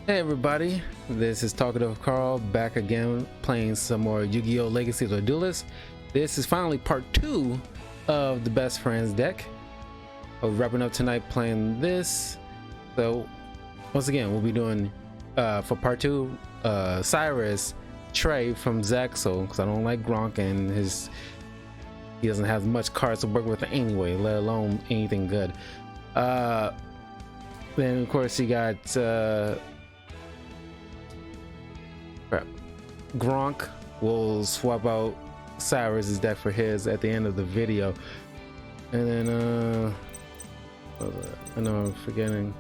Hey everybody, this is Talkative Carl back again playing some more Yu-Gi-Oh! Legacy of the Duelist. This is finally part 2 of the Best Friends deck. We're wrapping up tonight playing this. So once again, we'll be doing for part 2 Cyrus, Trey from Zaxo, because I don't like Gronk and he doesn't have much cards to work with anyway, let alone anything good. Then of course you got Gronk. Will swap out Cyrus's deck for his at the end of the video. And then I know I'm forgetting.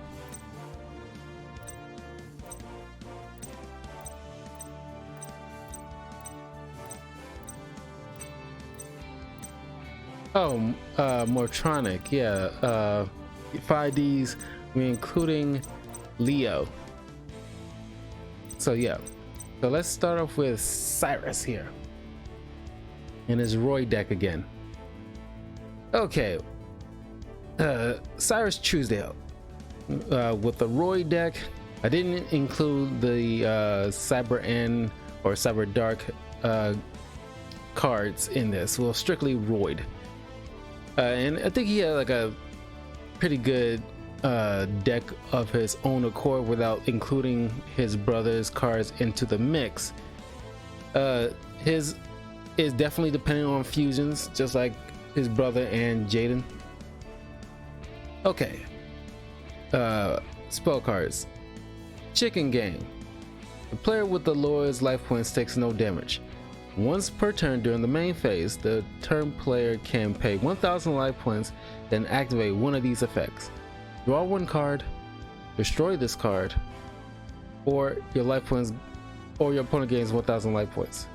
Oh, Mortronic, yeah. 5Ds, we're including Leo. So yeah. So let's start off with Cyrus here in his Roy deck again. Okay, Cyrus Truesdale with the Roy deck. I didn't include the Cyber N or Cyber Dark cards in this. Well, strictly Roy, and I think he had like a pretty good deck of his own accord without including his brother's cards into the mix. His is definitely dependent on fusions, just like his brother and Jaden. Okay, spell cards. Chicken Game. The player with the lowest life points takes no damage. Once per turn during the main phase, the turn player can pay 1000 life points, then activate one of these effects. Draw one card, destroy this card, or your life points, or your opponent gains 1000 life points.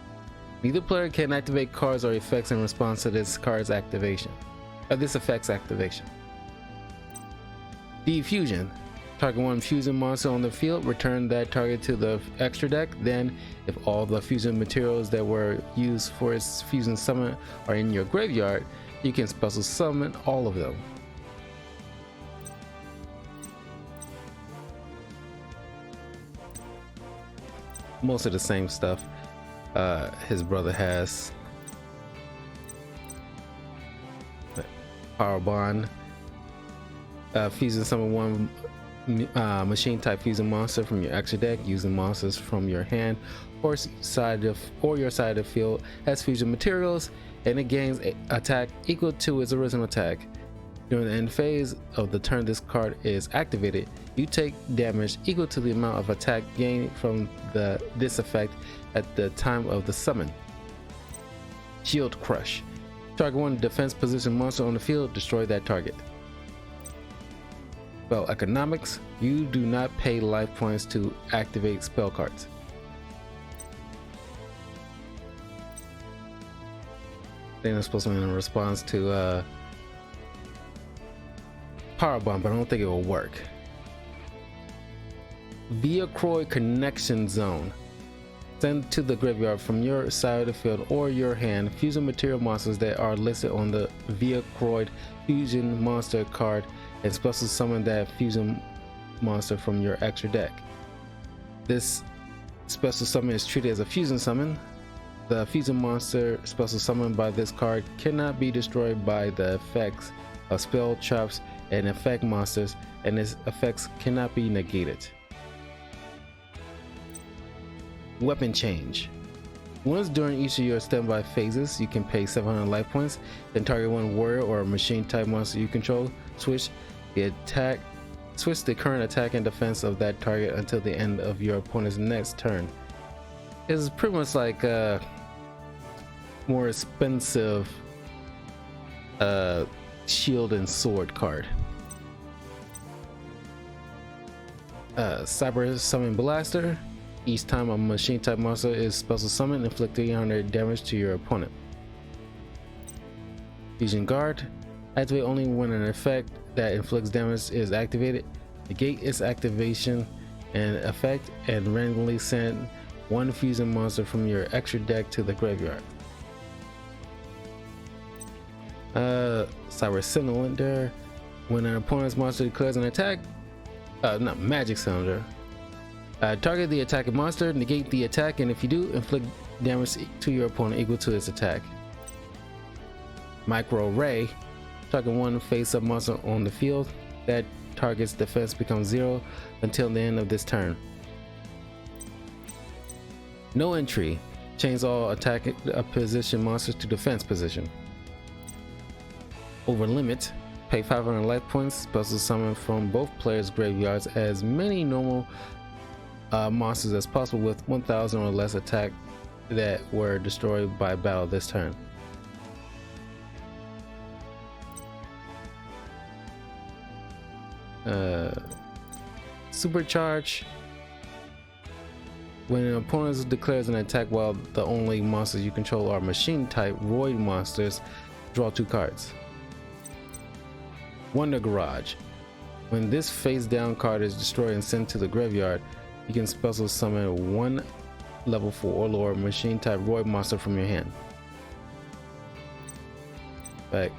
Neither player can activate cards or effects in response to this card's activation. This effect's activation. Defusion. Target one fusion monster on the field, return that target to the extra deck. Then, if all the fusion materials that were used for its fusion summon are in your graveyard, you can special summon all of them. Most of the same stuff his brother has. Power Bond. Fusion summon one machine type fusion monster from your extra deck using monsters from your hand or your side of the field as fusion materials, and it gains attack equal to its original attack. During the end phase of the turn this card is activated, you take damage equal to the amount of attack gained from this effect at the time of the summon. Shield Crush. Target one defense position monster on the field, destroy that target. Spell Economics. You do not pay life points to activate spell cards. I think that's supposed to be in response to Power Bomb, but I don't think it will work. Viacroid Connection Zone. Send to the graveyard from your side of the field or your hand fusion material monsters that are listed on the Viacroid Fusion Monster card and special summon that fusion monster from your extra deck. This special summon is treated as a fusion summon. The fusion monster special summoned by this card cannot be destroyed by the effects of spell traps and effect monsters, and its effects cannot be negated. Weapon Change. Once during each of your standby phases, you can pay 700 life points, then target one warrior or machine type monster you control. Switch the current attack and defense of that target until the end of your opponent's next turn. It's pretty much like a more expensive shield and sword card. Cyber Summon Blaster. Each time a machine type monster is special summoned, inflict 300 damage to your opponent. Fusion Guard. Activate only when an effect that inflicts damage is activated. Negate its activation and effect and randomly send one fusion monster from your extra deck to the graveyard. Cyber Cylinder. When an opponent's monster declares an attack, not Magic Cylinder. Target the attacking monster, negate the attack, and if you do, inflict damage to your opponent equal to its attack. Micro Ray. Target one face-up monster on the field. That target's defense becomes 0 until the end of this turn. No entry. Change all attack position monsters to defense position. Over limit. Pay 500 life points. Special summon from both players' graveyards as many normal monsters as possible with 1000 or less attack that were destroyed by battle this turn. Supercharge. When an opponent declares an attack while the only monsters you control are machine type void monsters, draw 2 cards. Wonder Garage. When this face down card is destroyed and sent to the graveyard, you can special summon 1 level 4 or lower machine type void monster from your hand. Back.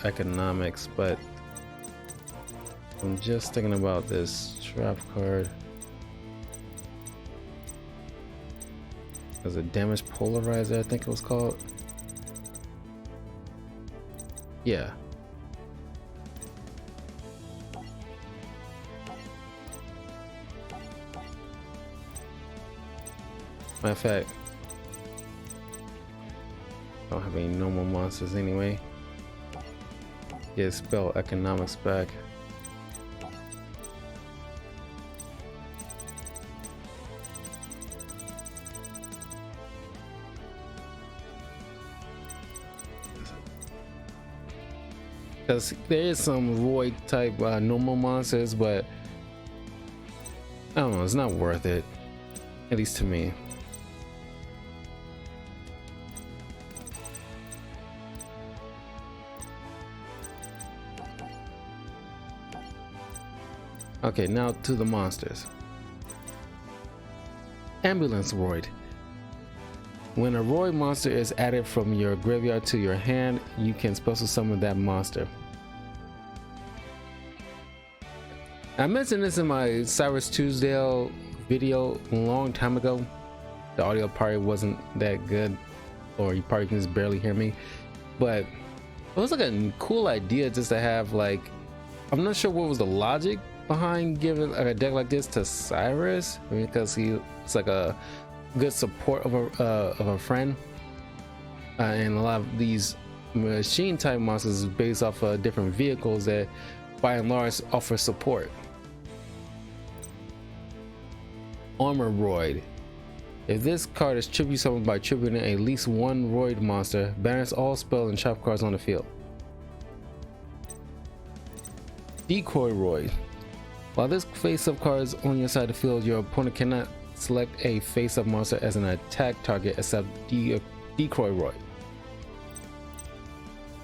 Economics, but I'm just thinking about this trap card. There's a damage polarizer, I think it was called. Yeah. Matter of fact, I don't have any normal monsters anyway. Get spell economics back. Because there is some void type normal monsters, but I don't know, it's not worth it, at least to me. Okay, now to the monsters. Ambulance Roid. When a Roid monster is added from your graveyard to your hand, you can special summon that monster. I mentioned this in my Cyrus Tuesday video a long time ago. The audio probably wasn't that good, or you probably can just barely hear me, but it was like a cool idea just to have, like, I'm not sure what was the logic behind giving a deck like this to Cyrus. I mean, because he's like a good support of a friend, and a lot of these machine type monsters is based off of different vehicles that by and large offer support. Armor Roid. If this card is tribute summoned by tributing at least 1 Roid monster, banish all spell and trap cards on the field. Decoy Roid. While this face-up card is on your side of the field, your opponent cannot select a face-up monster as an attack target except Decoy Roid.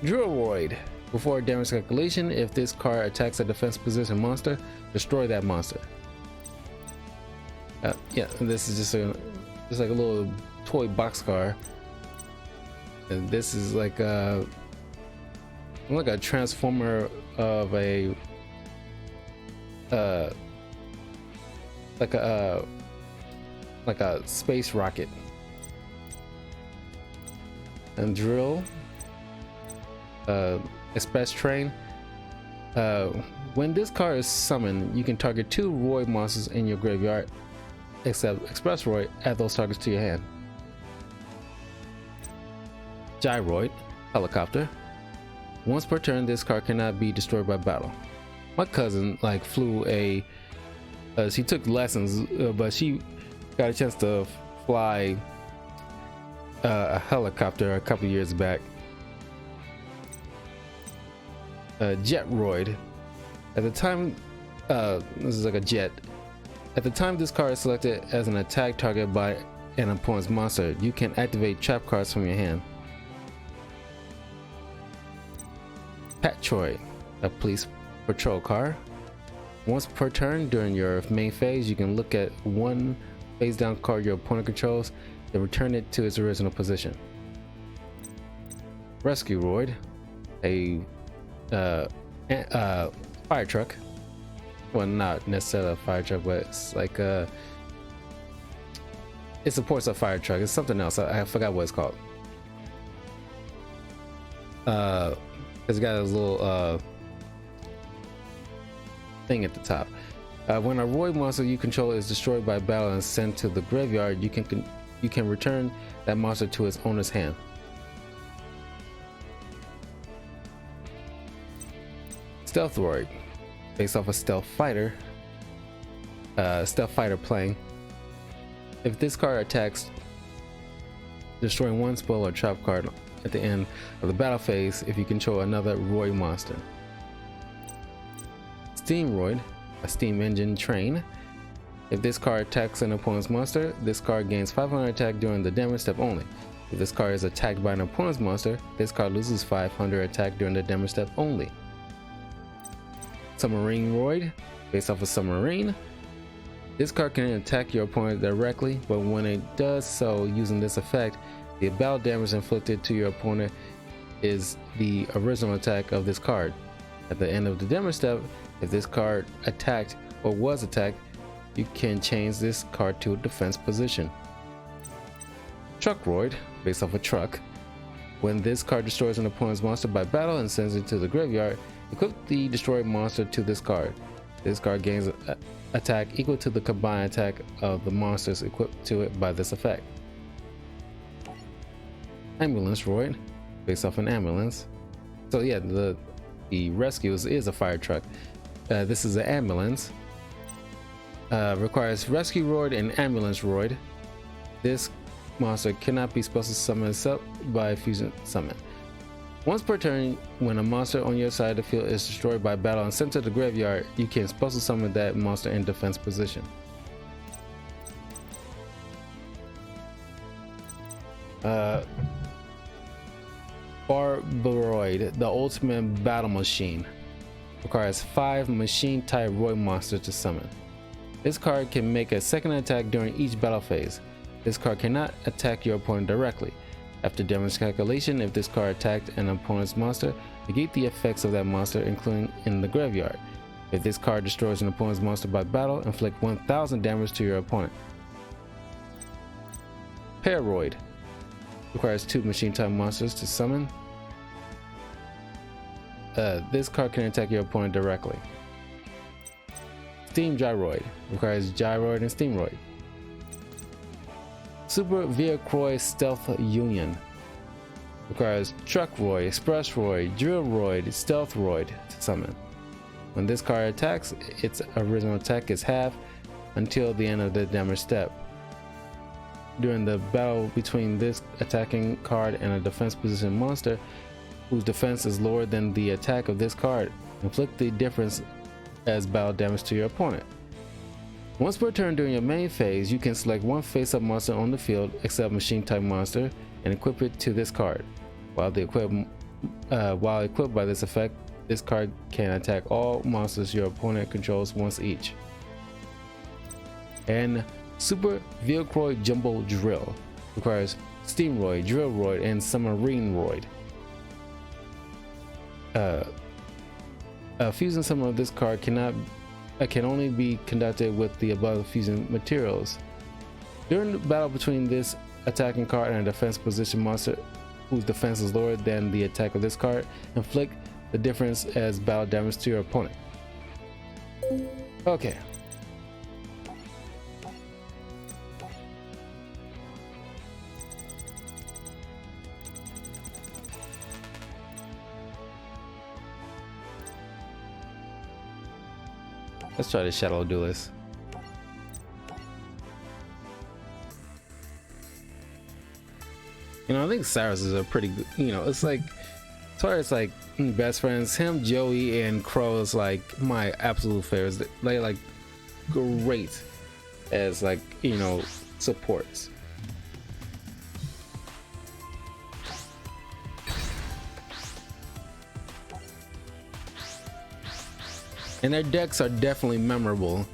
Drill Roid. Before damage calculation, if this card attacks a defense position monster, destroy that monster. Yeah, this is just like a little toy boxcar, and this is like a transformer of a like a space rocket. And Drill, Express Train. When this card is summoned, you can target 2 Roid monsters in your graveyard, except Express Roid, add those targets to your hand. Gyroid, Helicopter. Once per turn, this card cannot be destroyed by battle. My cousin flew a she took lessons, but she got a chance to fly a helicopter a couple years back. Jetroid. At the time, this is like a jet. At the time this card is selected as an attack target by an opponent's monster, you can activate trap cards from your hand. Patroid, a police patrol car. Once per turn during your main phase, you can look at 1 face down card your opponent controls, then return it to its original position. Rescue Roid, a fire truck. well, not necessarily a fire truck, but it's like a, it supports a fire truck. It's something else. I forgot what it's called. It's got a little thing at the top. When a Roid monster you control is destroyed by battle and sent to the graveyard, you can return that monster to its owner's hand. Stealth Roid, based off a stealth fighter playing. If this card attacks, destroying one spell or trap card at the end of the battle phase if you control another Roid monster. Steam Roid, a steam engine train. If this card attacks an opponent's monster, this card gains 500 attack during the damage step only. If this card is attacked by an opponent's monster, this card loses 500 attack during the damage step only. Submarine Roid, based off a submarine. This card can attack your opponent directly, but when it does so using this effect, the battle damage inflicted to your opponent is the original attack of this card. At the end of the damage step, if this card attacked or was attacked, you can change this card to a defense position. Truck Roid, based off a truck. When this card destroys an opponent's monster by battle and sends it to the graveyard, equip the destroyed monster to this card. This card gains attack equal to the combined attack of the monsters equipped to it by this effect. Ambulance Roid, based off an ambulance. So yeah, the rescue is a fire truck. This is an ambulance. Requires Rescue Roid and Ambulance Roid. This monster cannot be special summoned except by fusion summon. Once per turn, when a monster on your side of the field is destroyed by battle and sent to the graveyard, you can special summon that monster in defense position. Barbaroid, the ultimate battle machine. Requires 5 machine type Roid monsters to summon. This card can make a second attack during each battle phase. This card cannot attack your opponent directly. After damage calculation, if this card attacked an opponent's monster, negate the effects of that monster, including in the graveyard. If this card destroys an opponent's monster by battle, inflict 1000 damage to your opponent. Paroid requires 2 machine type monsters to summon. This card can attack your opponent directly. Steam Gyroid requires Gyroid and Steam Roid. Super Vehicroid Stealth Union requires Truck Roid, Express Roid, Drill Roid, Stealth Roid to summon. When this card attacks, its original attack is halved until the end of the damage step. During the battle between this attacking card and a defense position monster whose defense is lower than the attack of this card, inflict the difference as battle damage to your opponent. Once per turn during your main phase, you can select one face-up monster on the field except machine type monster and equip it to this card. While equipped by this effect, this card can attack all monsters your opponent controls once each. And Super Vehicroid Jumbo Drill requires Steam Roid, Drill Roid, and Submarine Roid. Fusion summon of this card can only be conducted with the above fusion materials. During the battle between this attacking card and a defense position monster whose defense is lower than the attack of this card, inflict the difference as battle damage to your opponent. Okay. Let's try the Shadow Duelist. You know, I think Cyrus is a pretty good, you know, it's like, as far as like best friends, him, Joey, and Crow is like my absolute favorites. They like great as like, you know, supports. And their decks are definitely memorable.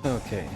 Okay.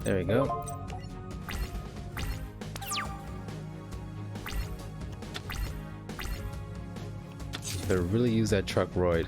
There we go. Better really use that truck roid.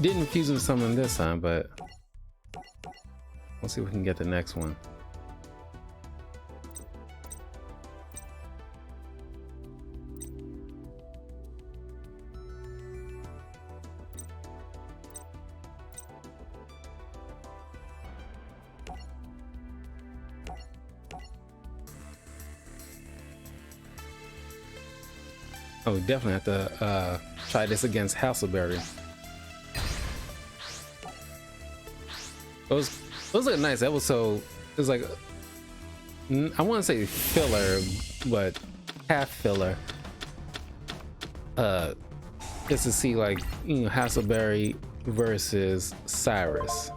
Didn't fuse with someone this time, but we'll see if we can get the next one. Oh, we definitely have to try this against Hasselberry. It was like a nice episode. It was like, I want to say filler, but half filler. Just to see, like, you know, Hasselberry versus Cyrus.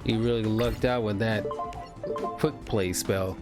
He really lucked out with that quick play spell.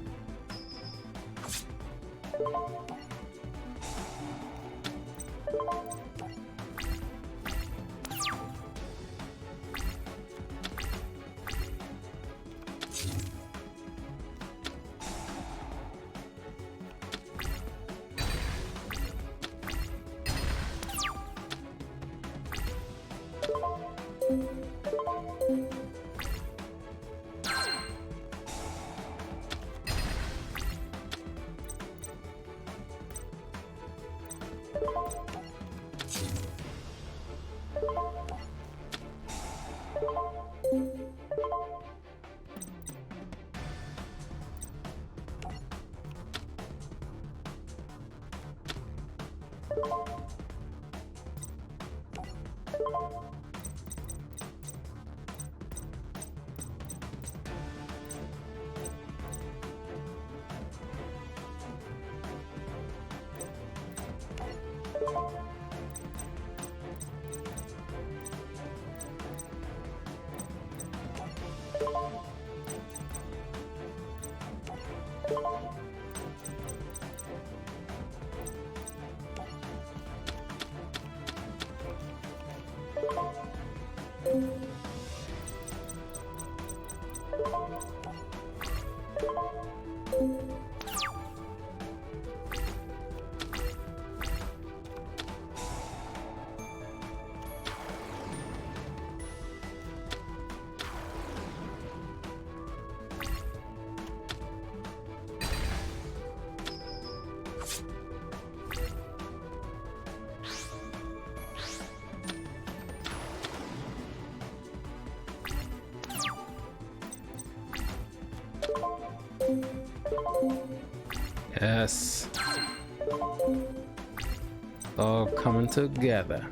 Yes. All coming together.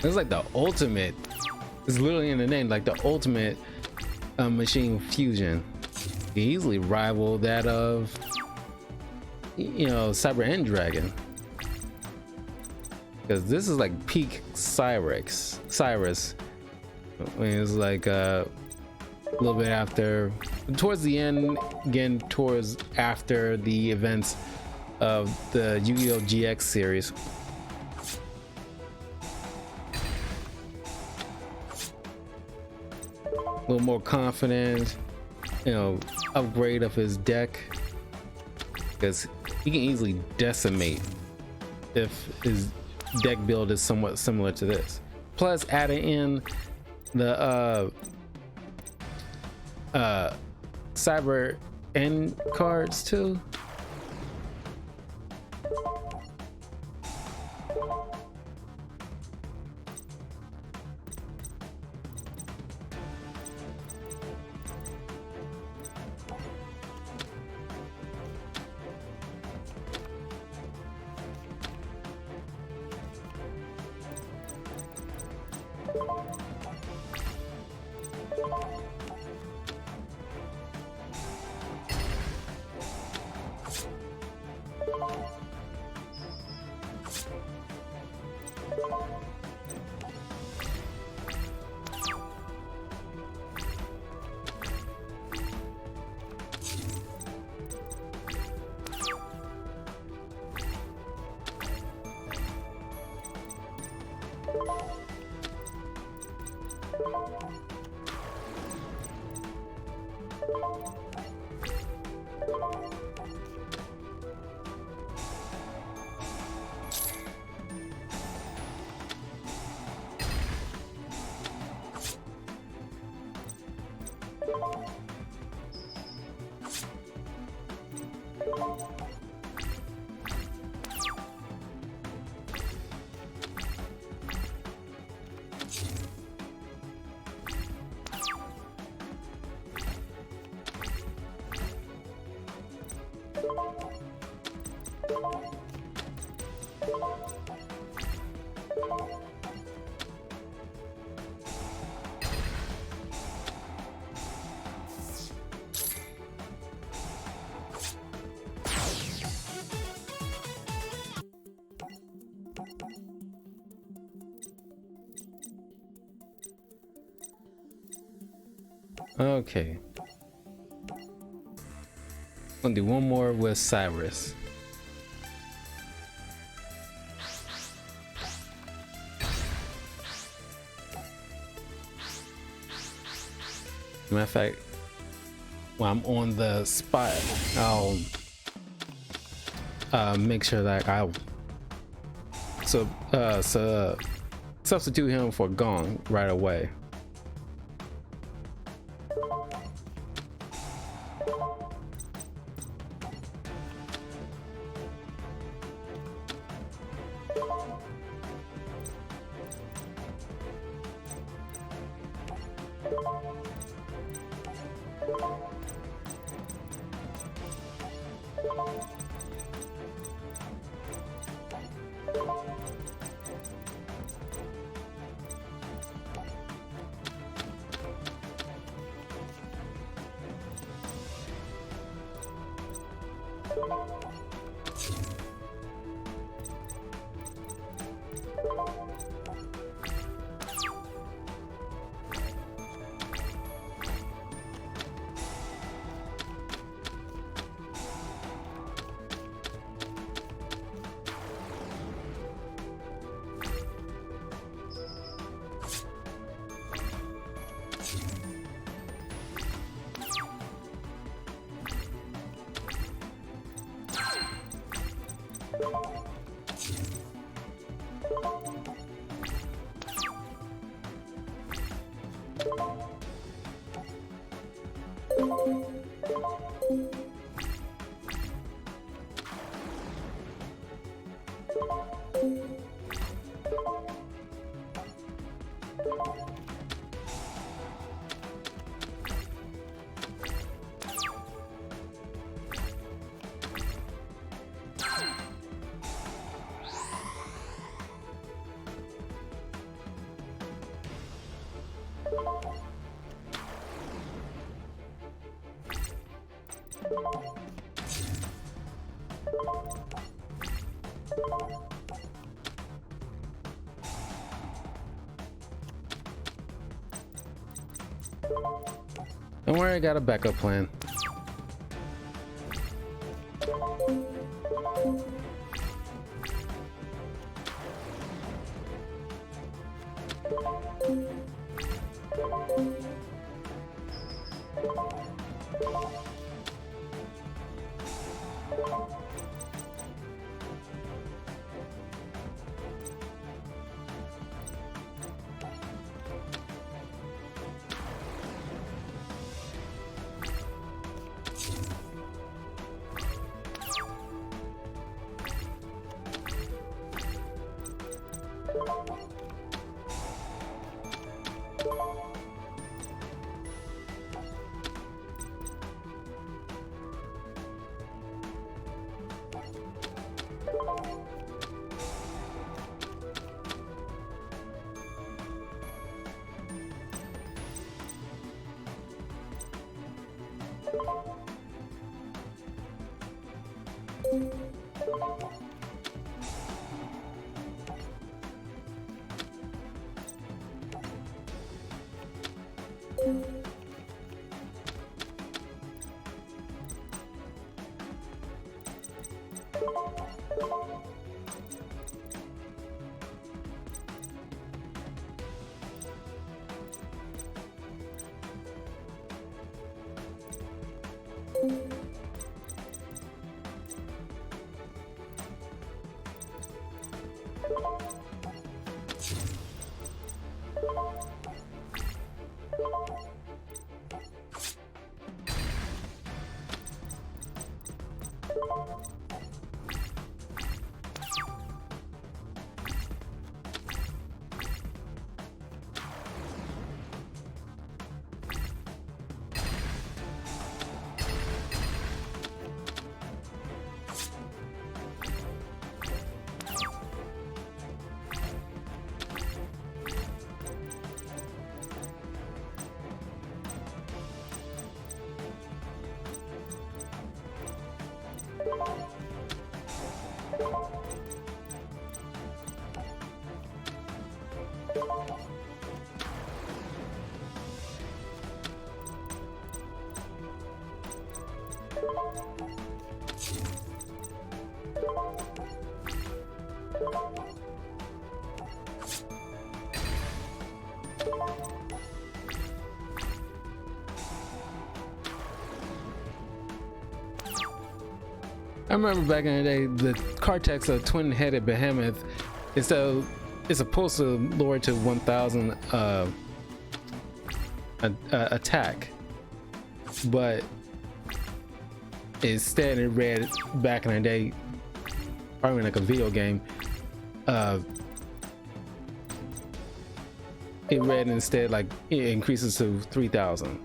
It's like the ultimate. It's literally in the name, like the ultimate machine fusion. You easily rival that of, you know, Cyber End Dragon. Because this is like peak Cyrus. I mean, it's like a little bit after, towards the end, again, towards after the events of the Yu-Gi-Oh! GX series. A little more confident, you know, upgrade of his deck, because he can easily decimate if his deck build is somewhat similar to this. Plus adding in the Cyber End cards too. Okay. Gonna do one more with Cyrus. Matter of fact, when I'm on the spot, I'll make sure that I'll substitute him for Gong right away. Don't worry, I got a backup plan. I remember back in the day, the Cortex, a twin-headed behemoth, it's supposed to lower to 1,000 attack, but instead it read back in the day, probably like a video game, it read instead like it increases to 3,000.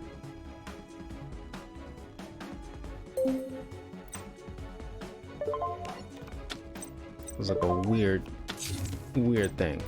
It was like a weird thing.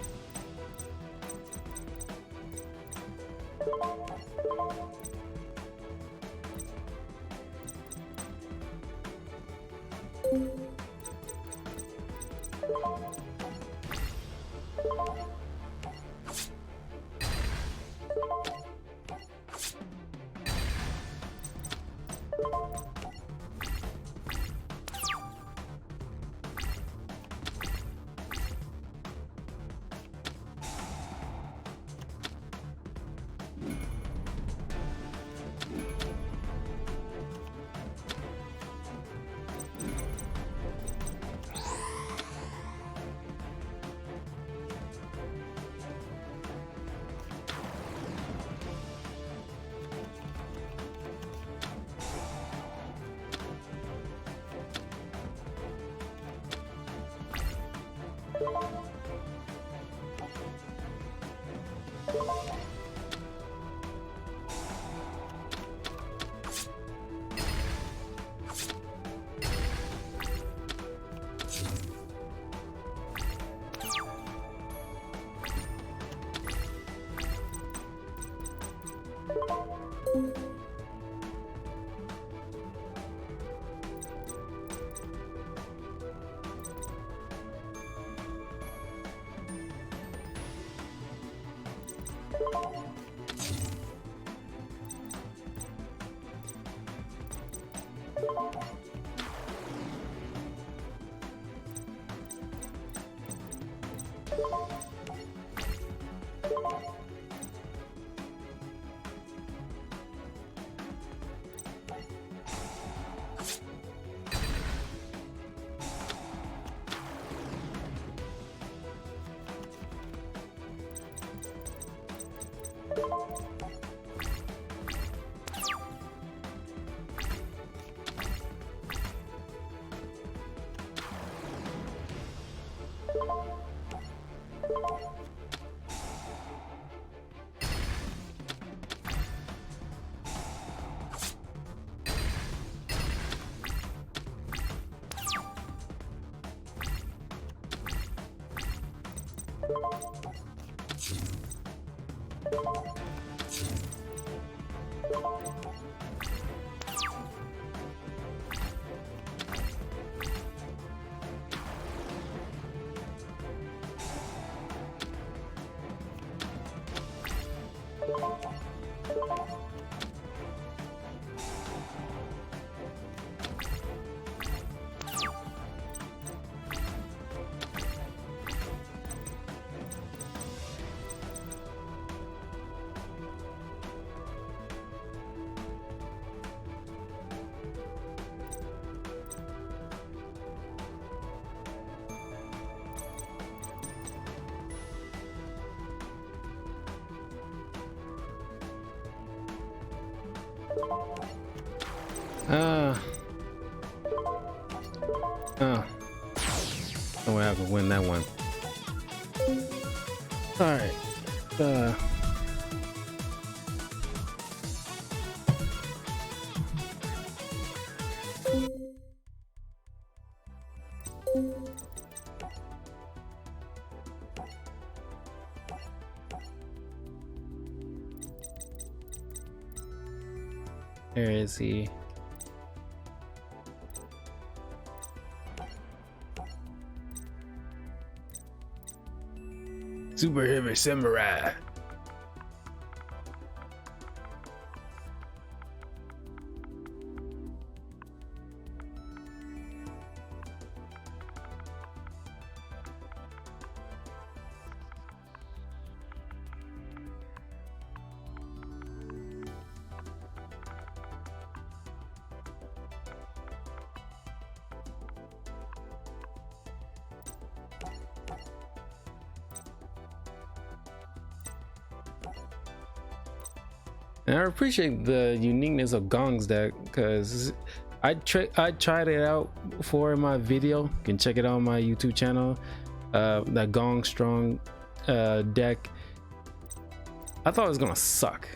Oh, no way I can win that one. All right. Where is he? Super heavy samurai. And I appreciate the uniqueness of Gong's deck because I tried it out for my video. You can check it out on my YouTube channel. That Gong Strong deck. I thought it was gonna suck.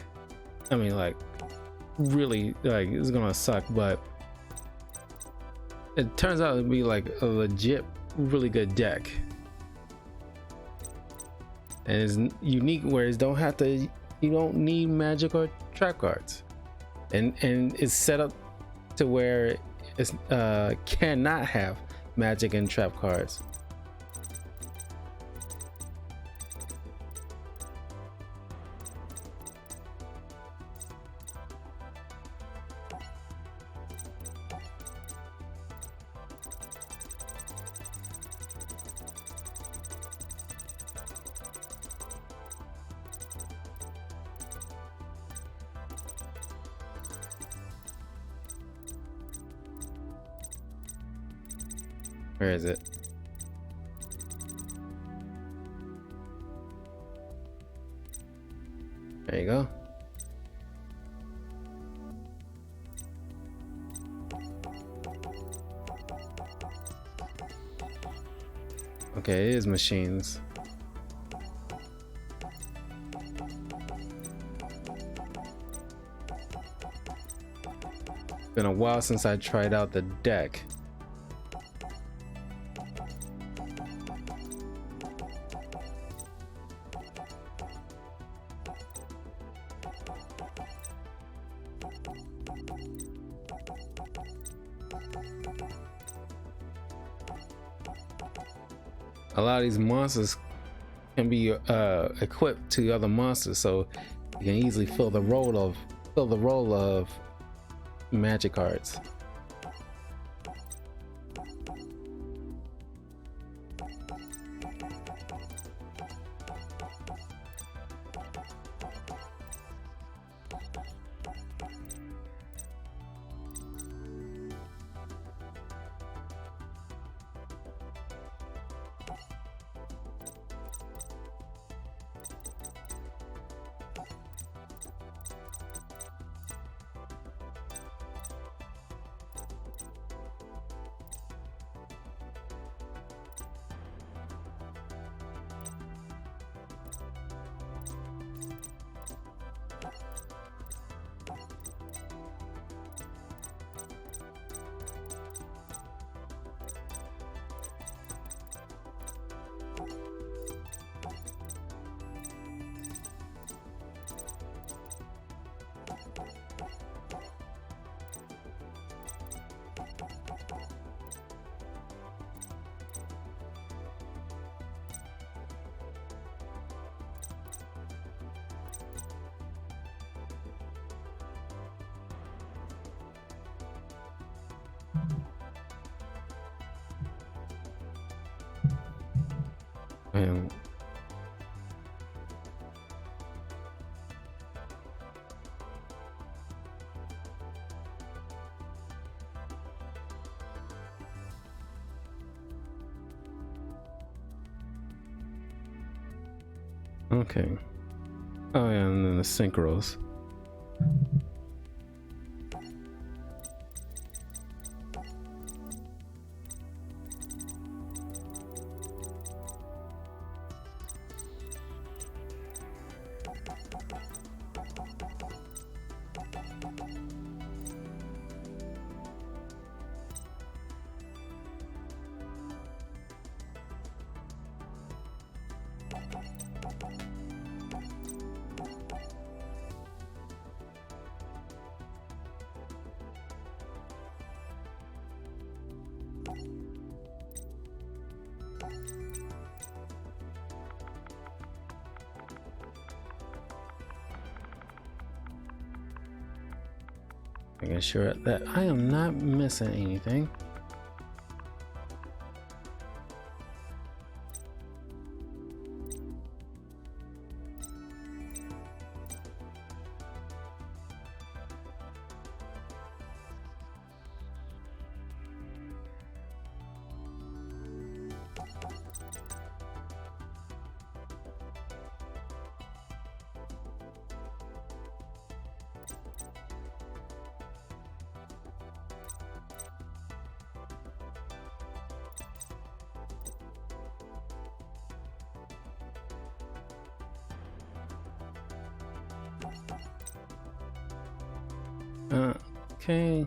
I mean, like, really, like, it's gonna suck, but it turns out to be like a legit, really good deck. And it's unique where it don't have to. You don't need magic or trap cards, and it's set up to where it cannot have magic and trap cards. Where is it? There you go. Okay, it is machines. Been a while since I tried out the deck. A lot of these monsters can be equipped to other monsters, so you can easily fill the role of magic cards. And okay. Oh yeah, and then the synchros. Making sure that I am not missing anything. Okay.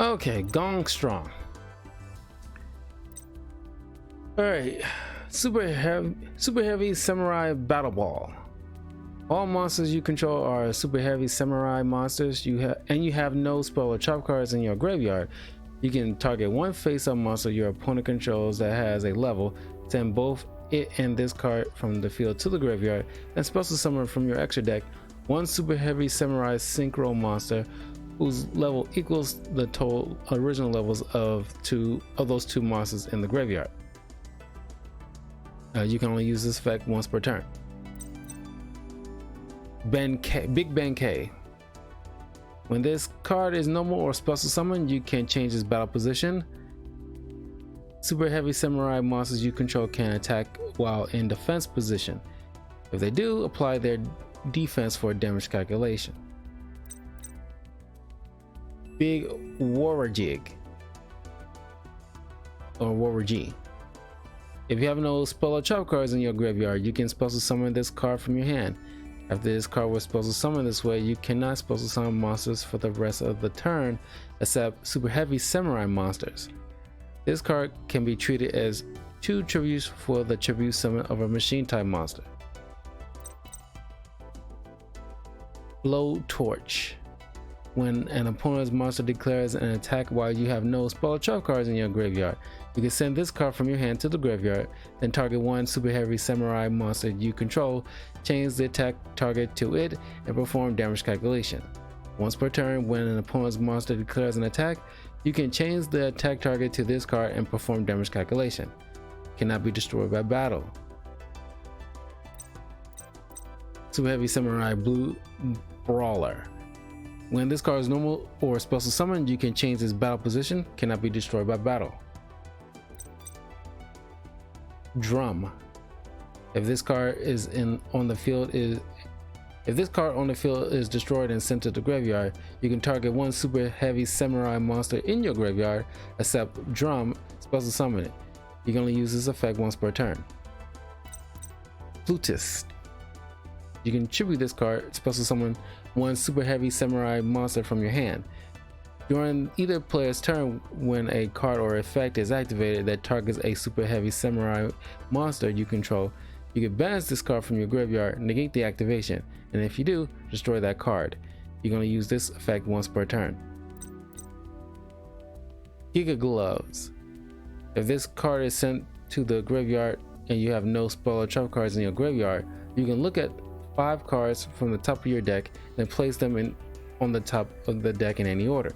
Okay, Gong Strong. All right, super heavy samurai battle ball. All monsters you control are super heavy samurai monsters. You have no spell or trap cards in your graveyard. You can target one face-up monster your opponent controls that has a level, send both it and this card from the field to the graveyard, and special summon from your extra deck one super heavy samurai synchro monster whose level equals the total original levels of those two monsters in the graveyard. You can only use this effect once per turn. Big Ben K. When this card is normal or special summon, you can change its battle position. Super heavy samurai monsters you control can attack while in defense position. If they do, apply their defense for damage calculation. Big Warajig or Warajig. If you have no spell or trap cards in your graveyard, you can special summon this card from your hand. After this card was special summoned this way, you cannot special summon monsters for the rest of the turn except super heavy samurai monsters. This card can be treated as 2 tributes for the tribute summon of a machine type monster. Blow Torch. When an opponent's monster declares an attack while you have no spell or trap cards in your graveyard, you can send this card from your hand to the graveyard, then target one super heavy samurai monster you control, change the attack target to it, and perform damage calculation. Once per turn, when an opponent's monster declares an attack, you can change the attack target to this card and perform damage calculation. Cannot be destroyed by battle. Super heavy samurai blue brawler. When this card is normal or special summoned, you can change its battle position. Cannot be destroyed by battle. Drum. If this card is on the field If this card on the field is destroyed and sent to the graveyard, you can target one super heavy samurai monster in your graveyard, except drum, special summon it. You can only use this effect once per turn. Flutist. You can tribute this card, special summon one super heavy samurai monster from your hand. During either player's turn, when a card or effect is activated that targets a super heavy samurai monster you control, you can banish this card from your graveyard, negate the activation, and if you do, destroy that card. You're going to use this effect once per turn. Giga Gloves. If this card is sent to the graveyard and you have no spell or trap cards in your graveyard, you can look at 5 cards from the top of your deck and place them on the top of the deck in any order.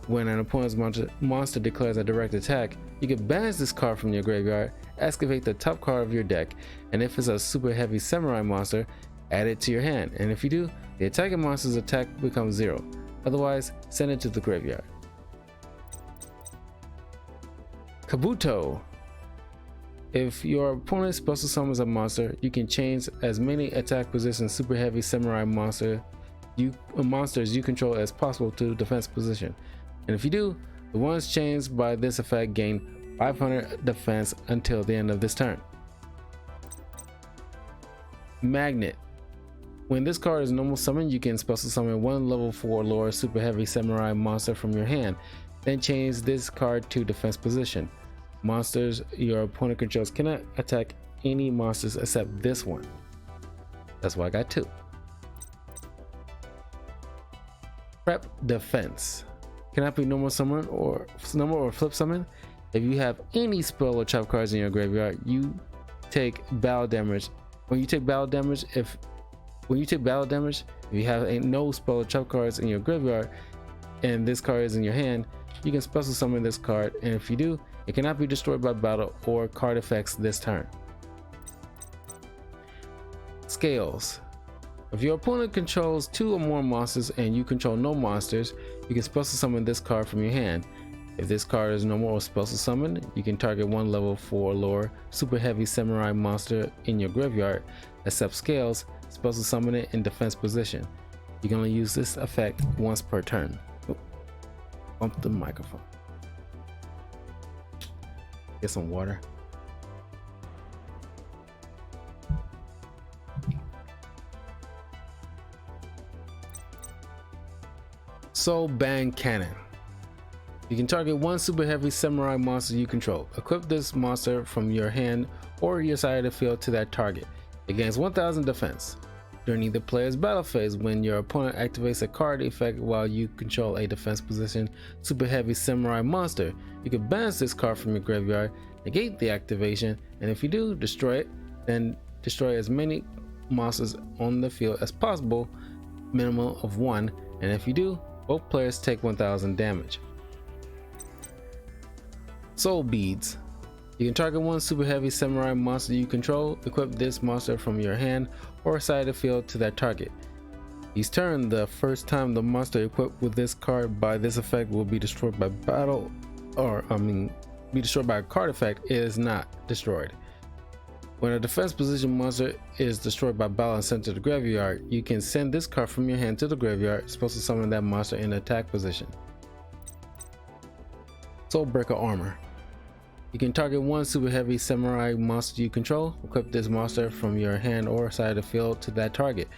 When an opponent's monster declares a direct attack, you can banish this card from your graveyard, excavate the top card of your deck, and if it's a super heavy samurai monster, add it to your hand, and if you do, the attacking monster's attack becomes 0. Otherwise, send it to the graveyard. Kabuto. If your opponent special summons a monster, you can change as many attack position super heavy samurai monsters you control as possible to defense position. And if you do, the ones changed by this effect gain 500 defense until the end of this turn. Magnet. When this card is normal summon, you can special summon one level 4 lore super heavy samurai monster from your hand, then change this card to defense position. Monsters your opponent controls cannot attack any monsters except this one. That's why I got 2. Prep Defense. Cannot be normal summon or flip summon. If you have any spell or trap cards in your graveyard, you take battle damage. When you take battle damage, if you have no spell or trap cards in your graveyard and this card is in your hand, you can special summon this card, and if you do, it cannot be destroyed by battle or card effects this turn. Scales. If your opponent controls 2 or more monsters and you control no monsters, you can special summon this card from your hand. If this card is normal or special summon, you can target one level 4 lore super heavy samurai monster in your graveyard, except Scales, special summon it in defense position. You can only use this effect once per turn. Oop, bump the microphone. Get some water. Soul Bang Cannon. You can target one super heavy samurai monster you control. Equip this monster from your hand or your side of the field to that target. It gains 1000 defense. During either player's battle phase, when your opponent activates a card effect while you control a defense position super heavy samurai monster, you can banish this card from your graveyard, negate the activation, and if you do, destroy it. Then destroy as many monsters on the field as possible, minimum of 1, and if you do, both players take 1000 damage. Soul Beads. You can target one super heavy samurai monster you control, equip this monster from your hand or side of the field to that target. Each turn, the first time the monster equipped with this card by this effect will be destroyed by battle, be destroyed by a card effect. It is not destroyed. When a defense position monster is destroyed by battle and sent to the graveyard, you can send this card from your hand to the graveyard, supposed to summon that monster in attack position. Soulbreaker Armor. You can target one super heavy samurai monster you control, equip this monster from your hand or side of the field to that target.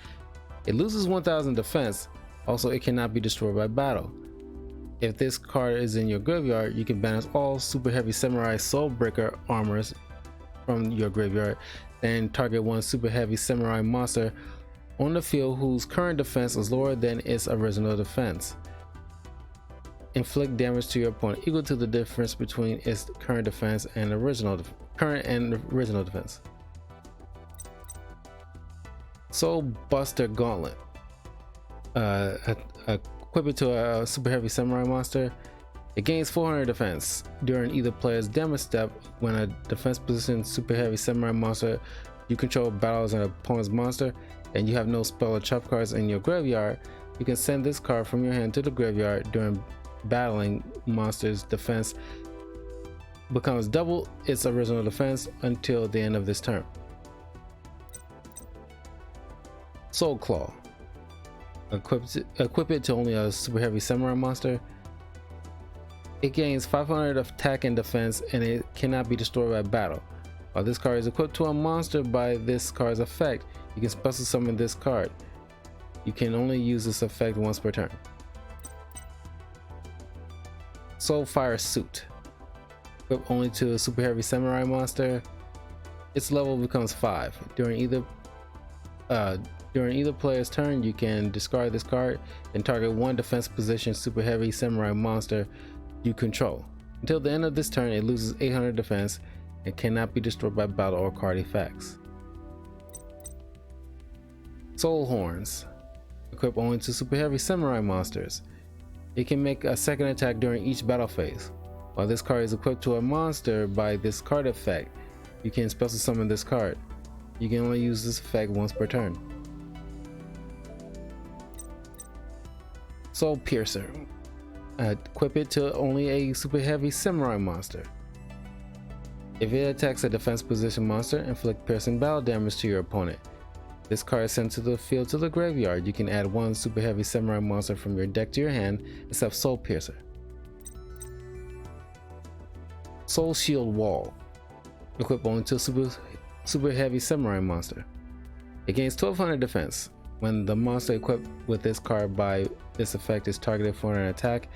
It loses 1000 defense, also it cannot be destroyed by battle. If this card is in your graveyard, you can banish all super heavy samurai Soulbreaker armors from your graveyard, and target one super heavy samurai monster on the field whose current defense is lower than its original defense. Inflict damage to your opponent equal to the difference between its current defense and original defense. Soul Buster Gauntlet. Equip it to a super heavy samurai monster. It gains 400 defense during either player's damage step. When a defense position super heavy samurai monster you control battles an opponent's monster and you have no spell or trap cards in your graveyard, you can send this card from your hand to the graveyard. During battling, monster's defense becomes double its original defense until the end of this turn. Soul Claw. Equip it to only a super heavy samurai monster. It gains 500 attack and defense, and it cannot be destroyed by battle. While this card is equipped to a monster by this card's effect, you can special summon this card. You can only use this effect once per turn. Soul Fire Suit. Equipped only to a super heavy samurai monster. Its level becomes 5. During either player's turn, you can discard this card and target one defense position super heavy samurai monster you control. Until the end of this turn, it loses 800 defense and cannot be destroyed by battle or card effects. Soul Horns. Equipped only to super heavy samurai monsters. It can make a second attack during each battle phase. While this card is equipped to a monster by this card effect, you can special summon this card. You can only use this effect once per turn. Soul Piercer. Equip it to only a super heavy samurai monster. If it attacks a defense position monster, inflict piercing battle damage to your opponent. This card is sent to the field to the graveyard. You can add one super heavy samurai monster from your deck to your hand, except Soul Piercer. Soul Shield Wall. Equip only to a super heavy samurai monster. It gains 1200 defense. When the monster equipped with this card by this effect is targeted for an attack,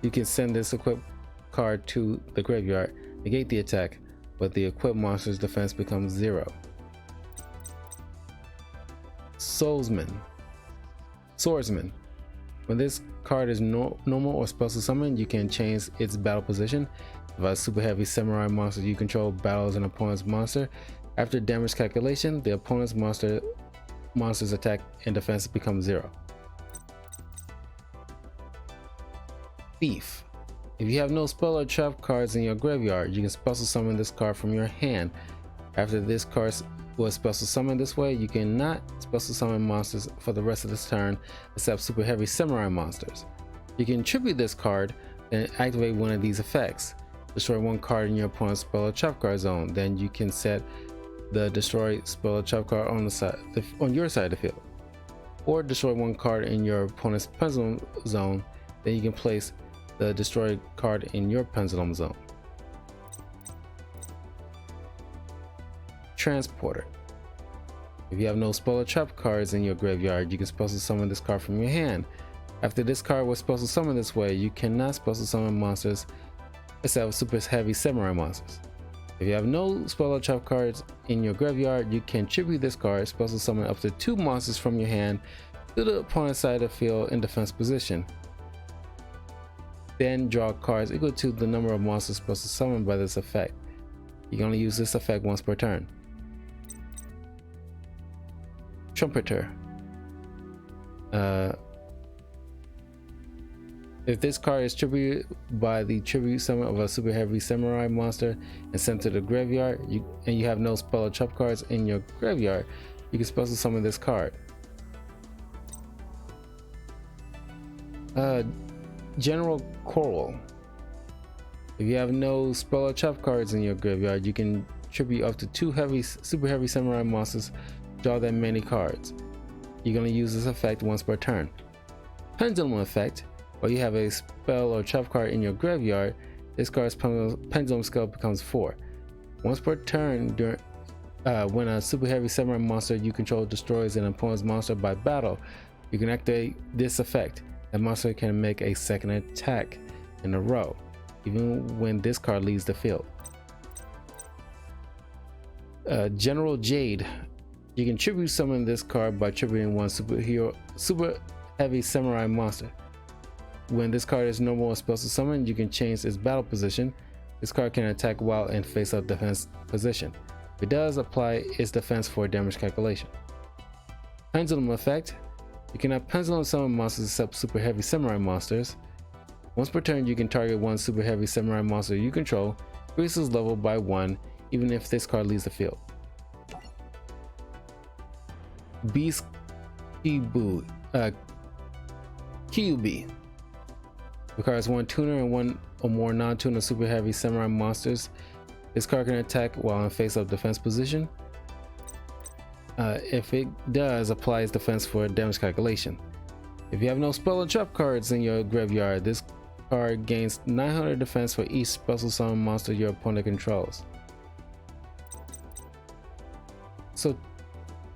you can send this equipped card to the graveyard, negate the attack, but the equipped monster's defense becomes 0. Swordsman. When this card is normal or special summon, you can change its battle position. If a super heavy samurai monster you control battles an opponent's monster, after damage calculation, the opponent's monster's attack and defense becomes 0. Thief. If you have no spell or trap cards in your graveyard, you can special summon this card from your hand. After this card was special summoned this way, you cannot special summon monsters for the rest of this turn except super heavy samurai monsters. You can tribute this card and activate one of these effects. Destroy one card in your opponent's spell or trap card zone. Then you can set the destroy spell or trap card on your side of the field. Or destroy one card in your opponent's pendulum zone. Then you can place the destroyed card in your pendulum zone. Transporter. If you have no spell or trap cards in your graveyard, you can special summon this card from your hand. After this card was special summoned this way, you cannot special summon monsters except super heavy samurai monsters. If you have no spell or trap cards in your graveyard, you can tribute this card, special summon up to 2 monsters from your hand to the opponent's side of the field in defense position. Then draw cards equal to the number of monsters special summoned by this effect. You can only use this effect once per turn. Trumpeter. If this card is tributed by the tribute summon of a super heavy samurai monster and sent to the graveyard, and you have no spell or trap cards in your graveyard, you can special summon this card. General Coral. If you have no spell or trap cards in your graveyard, you can tribute up to 2 super heavy samurai monsters. Draw that many cards. You're going to use this effect once per turn. Pendulum effect. While you have a spell or trap card in your graveyard, this card's pendulum scale becomes 4. Once per turn, when a super heavy samurai monster you control destroys an opponent's monster by battle, you can activate this effect. That monster can make a second attack in a row, even when this card leaves the field. General Jade. You can tribute summon this card by tributing one super heavy samurai monster. When this card is normal or special summon, you can change its battle position. This card can attack while in face-up defense position. It does apply its defense for damage calculation. Pendulum effect. You cannot pendulum summon monsters except super heavy samurai monsters. Once per turn, you can target one super heavy samurai monster you control, increases level by 1, even if this card leaves the field. Beast Kyubi. Requires 1 tuner and 1 or more non-tuner super heavy samurai monsters. This card can attack while in face-up defense position. If it does, applies defense for damage calculation. If you have no spell or trap cards in your graveyard, this card gains 900 defense for each special summon monster your opponent controls. So,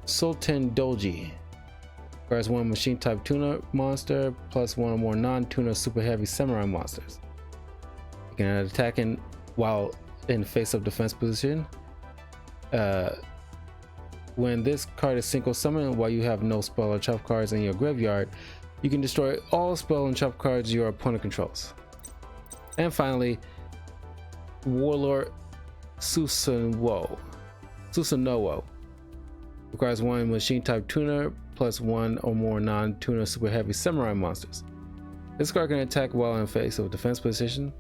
Sultan Doji requires one machine type tuner monster plus one or more non-tuner super heavy samurai monsters. You can attack while in face-up defense position. When this card is single summoned while you have no spell or trap cards in your graveyard, you can destroy all spell and trap cards your opponent controls. And finally, Warlord Susanoo requires one machine type tuner plus one or more non-tuner super heavy samurai monsters. This card can attack while in face of defense position.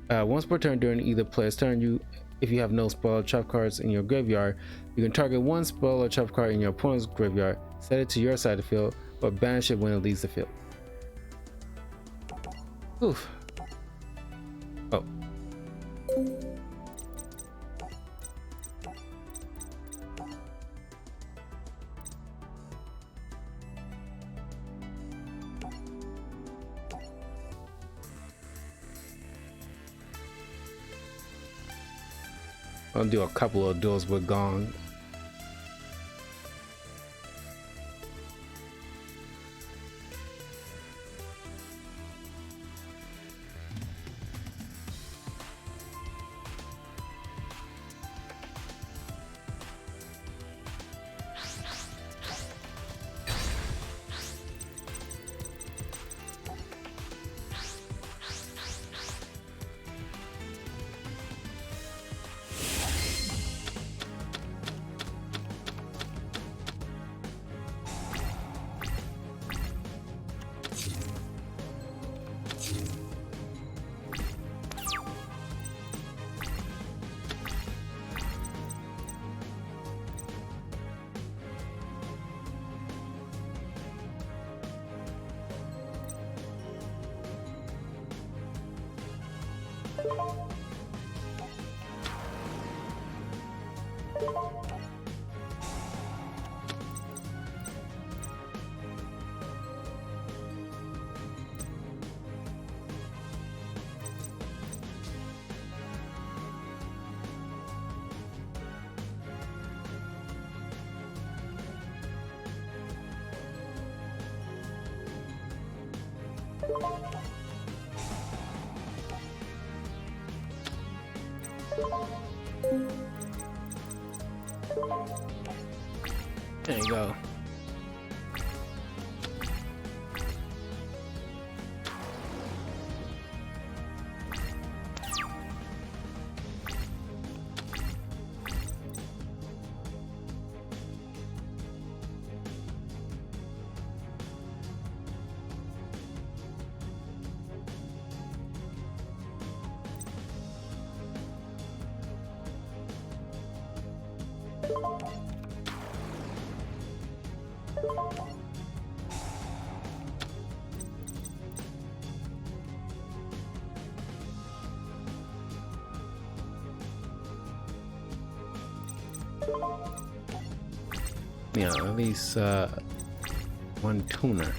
Once per turn during either player's turn, if you have no spell or trap cards in your graveyard, you can target one spell or trap card in your opponent's graveyard, set it to your side of the field, or banish it when it leaves the field. Oof. Oh. I'll do a couple of duels with Gong. There you go. Yeah, at least one tuner.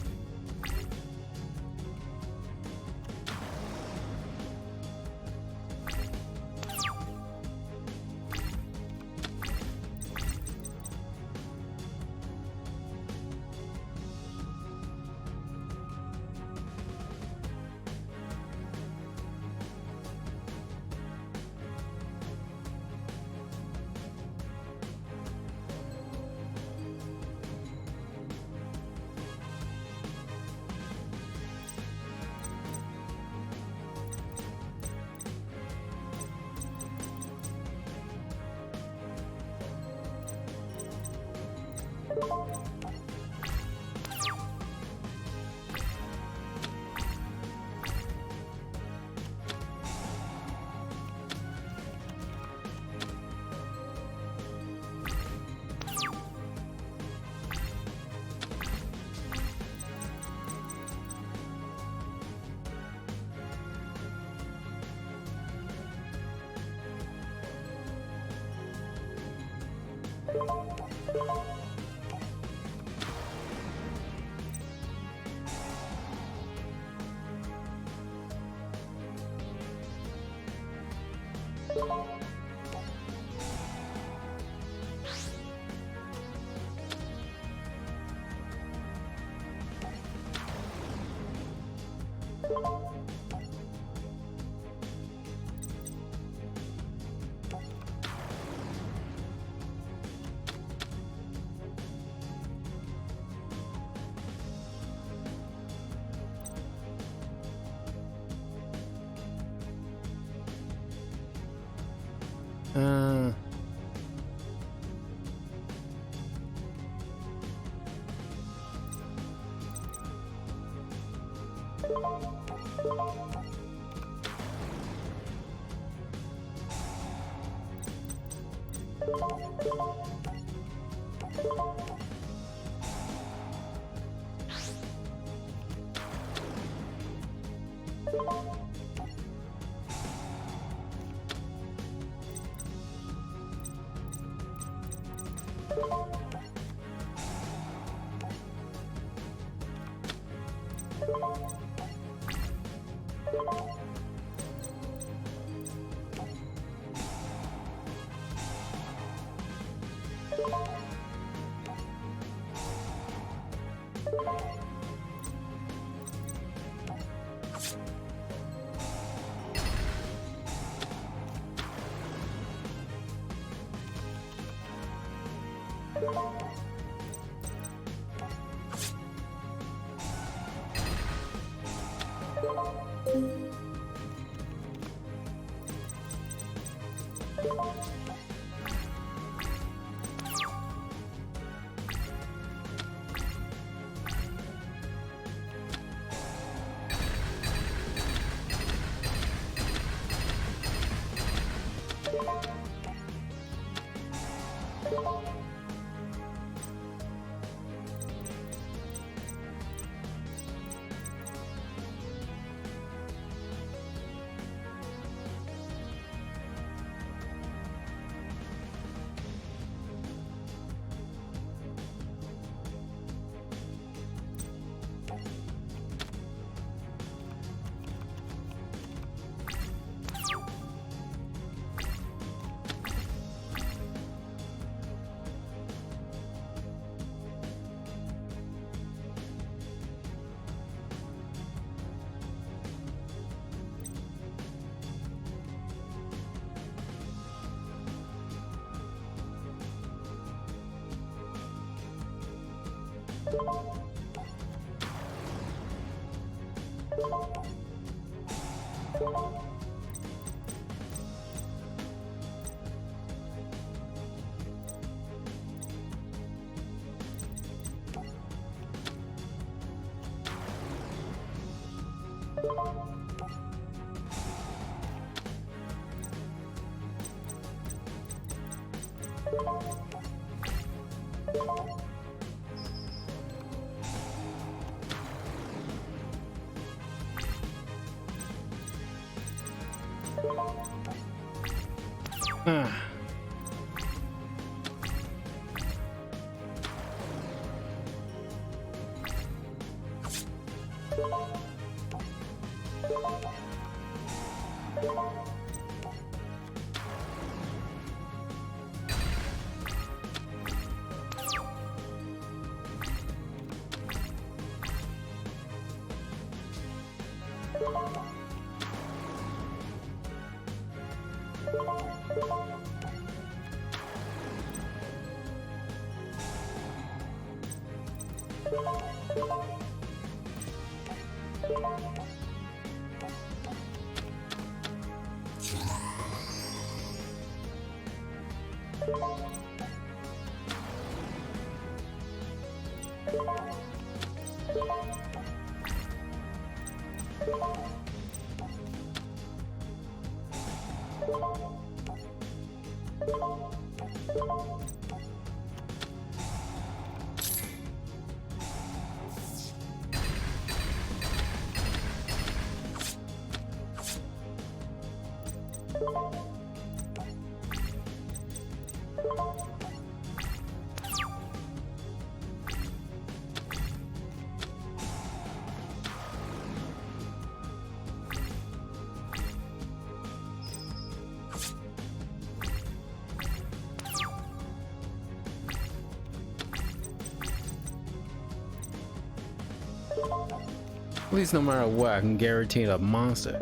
least no matter what, I can guarantee a monster.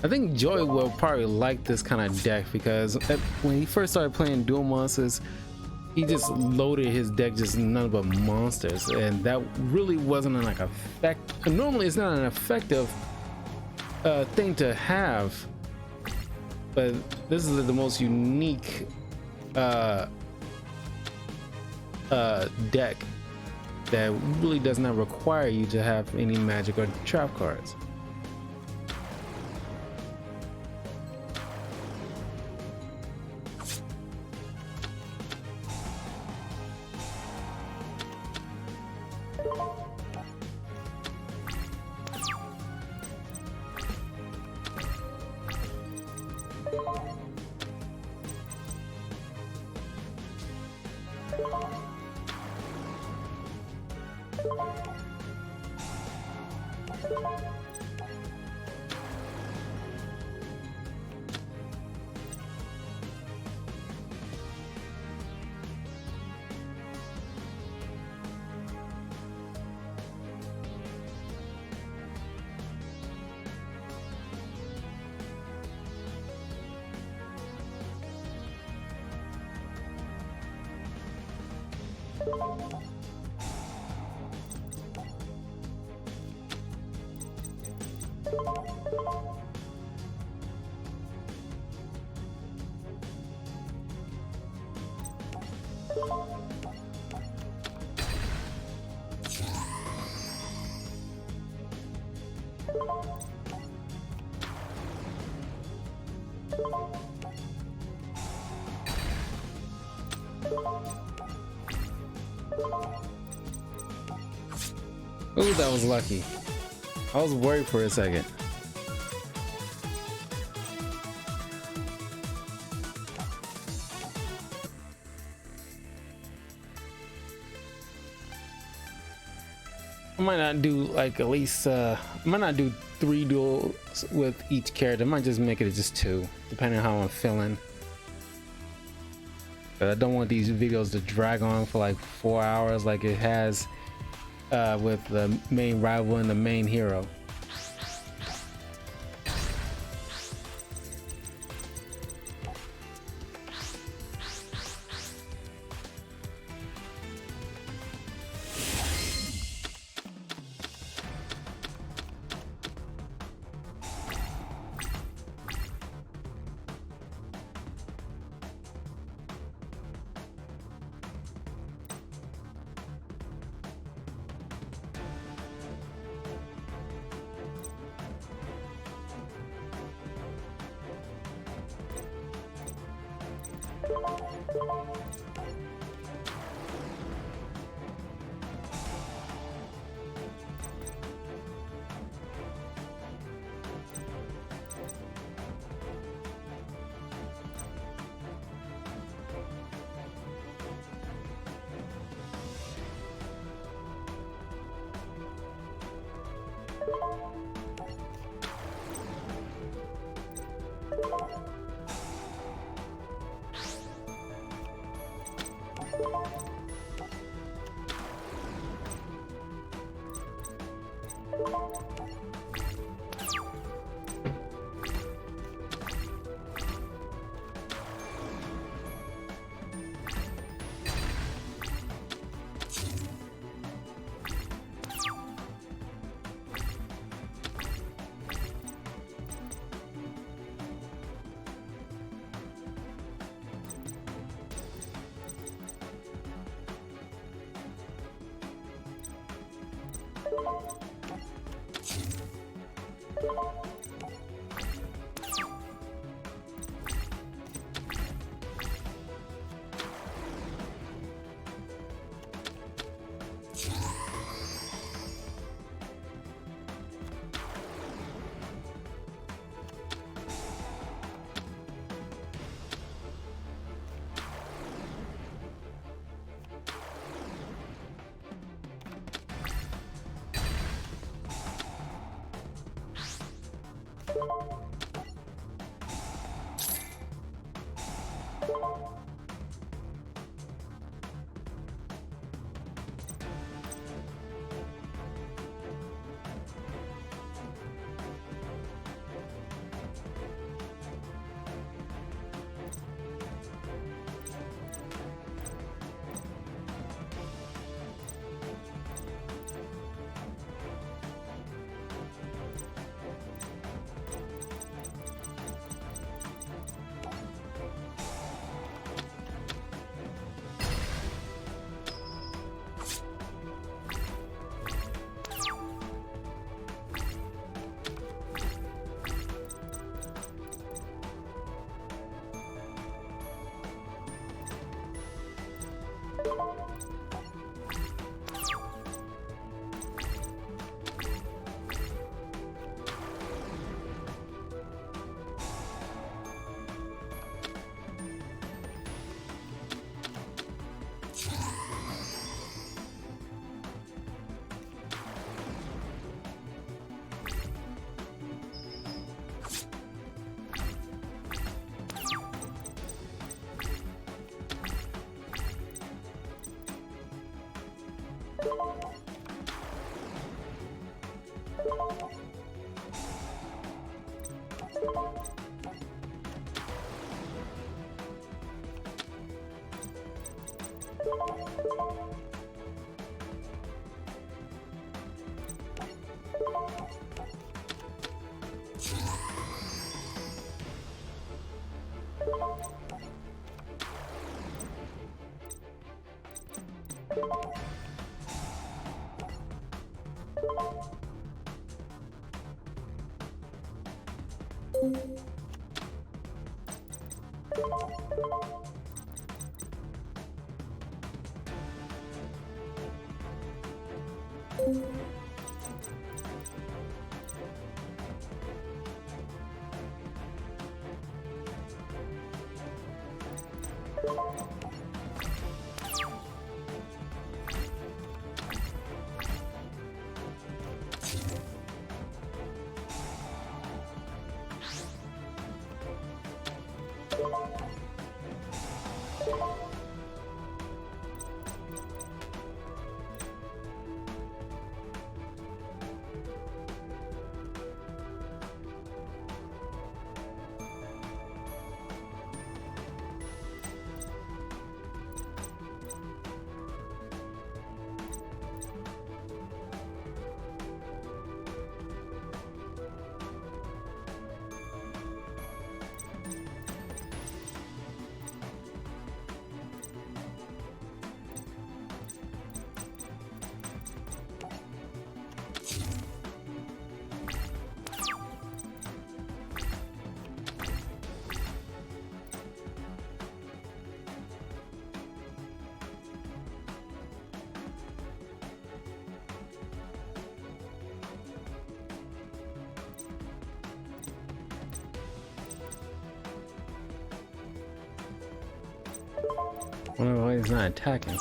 I think Joey will probably like this kind of deck because when he first started playing dual monsters, he just loaded his deck just none but monsters, and that really wasn't an effect. Normally, it's not an effective thing to have, but this is the most unique deck that really does not require you to have any magic or trap cards. Ooh, that was lucky. I was worried for a second. I might not do like at least I might not do 3 duels with each character. I might just make it just 2, depending on how I'm feeling. But I don't want these videos to drag on for like 4 hours like it has with the main rival and the main hero. I wonder why he's not attacking.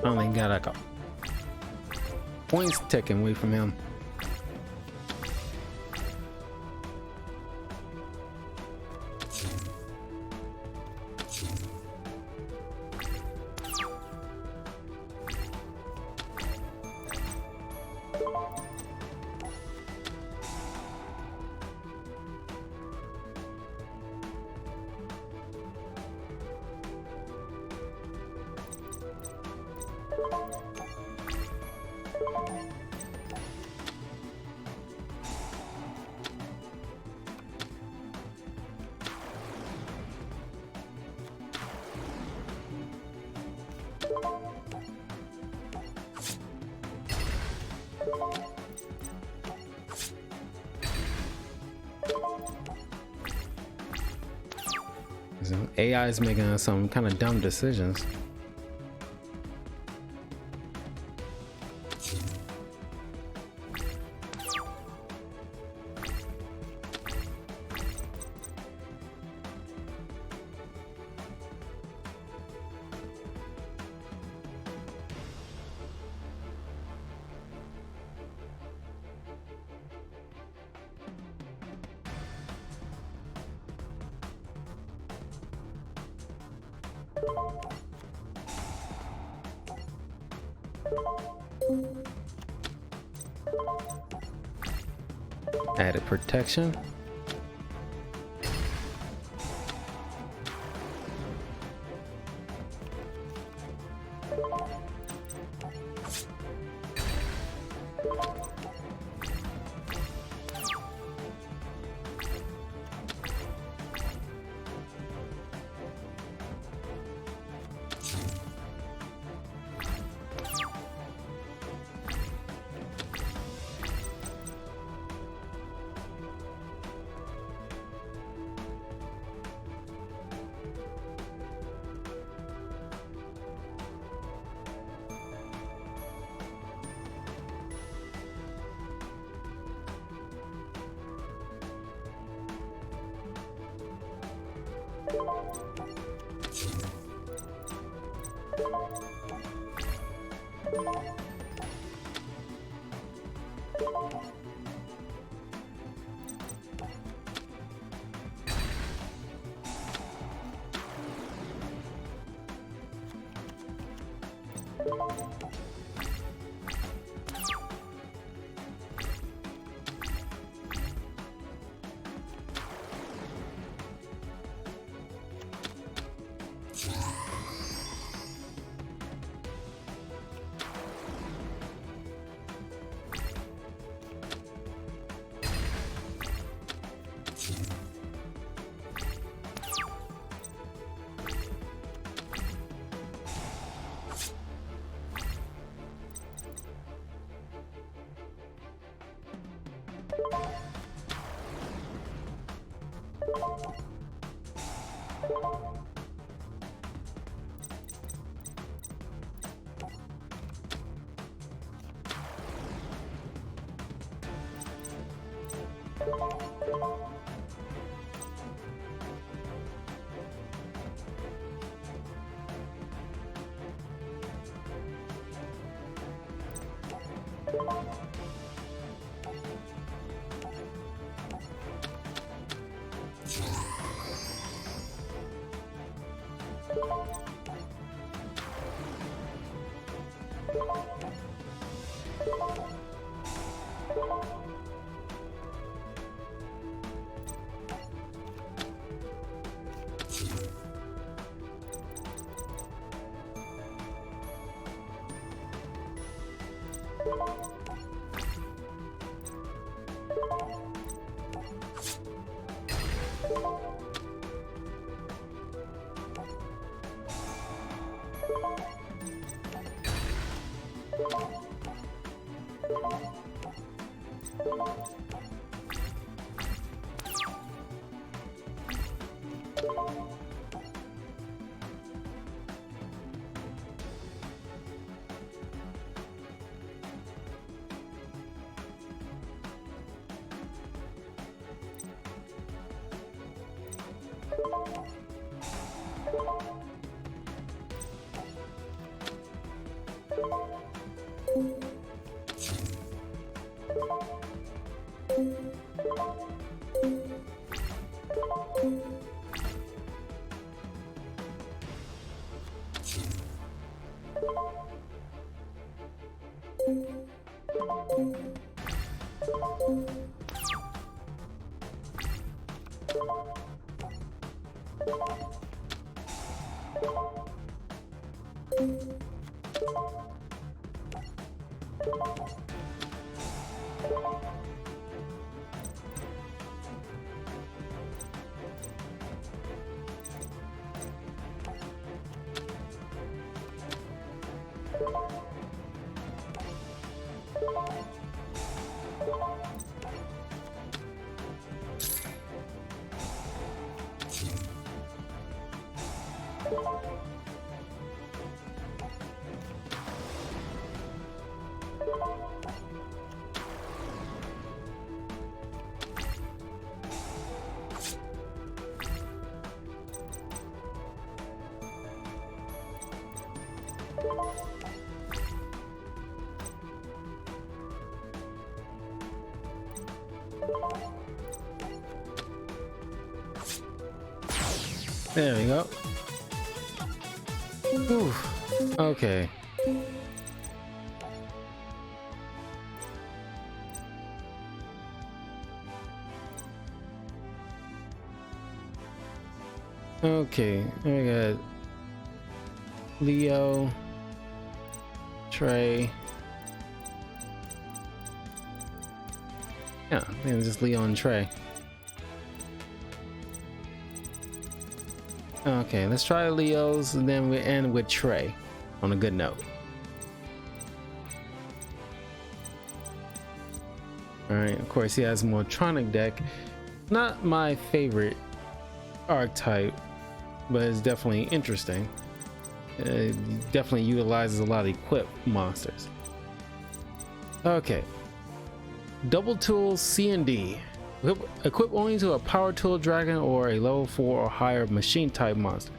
Finally got like a points taken away from him. AI is making some kind of dumb decisions. Added protection. There we go. Oof. Okay. Okay, we got Leo, Trey. Yeah, I think it's just Leo and Trey. Okay, let's try Leo's and then we end with Trey on a good note. Alright, of course he has a Motronic deck. Not my favorite archetype, but it's definitely interesting. It definitely utilizes a lot of equipped monsters. Okay. Double tool C and D. Equip only to a power tool dragon or a level 4 or higher machine type monster.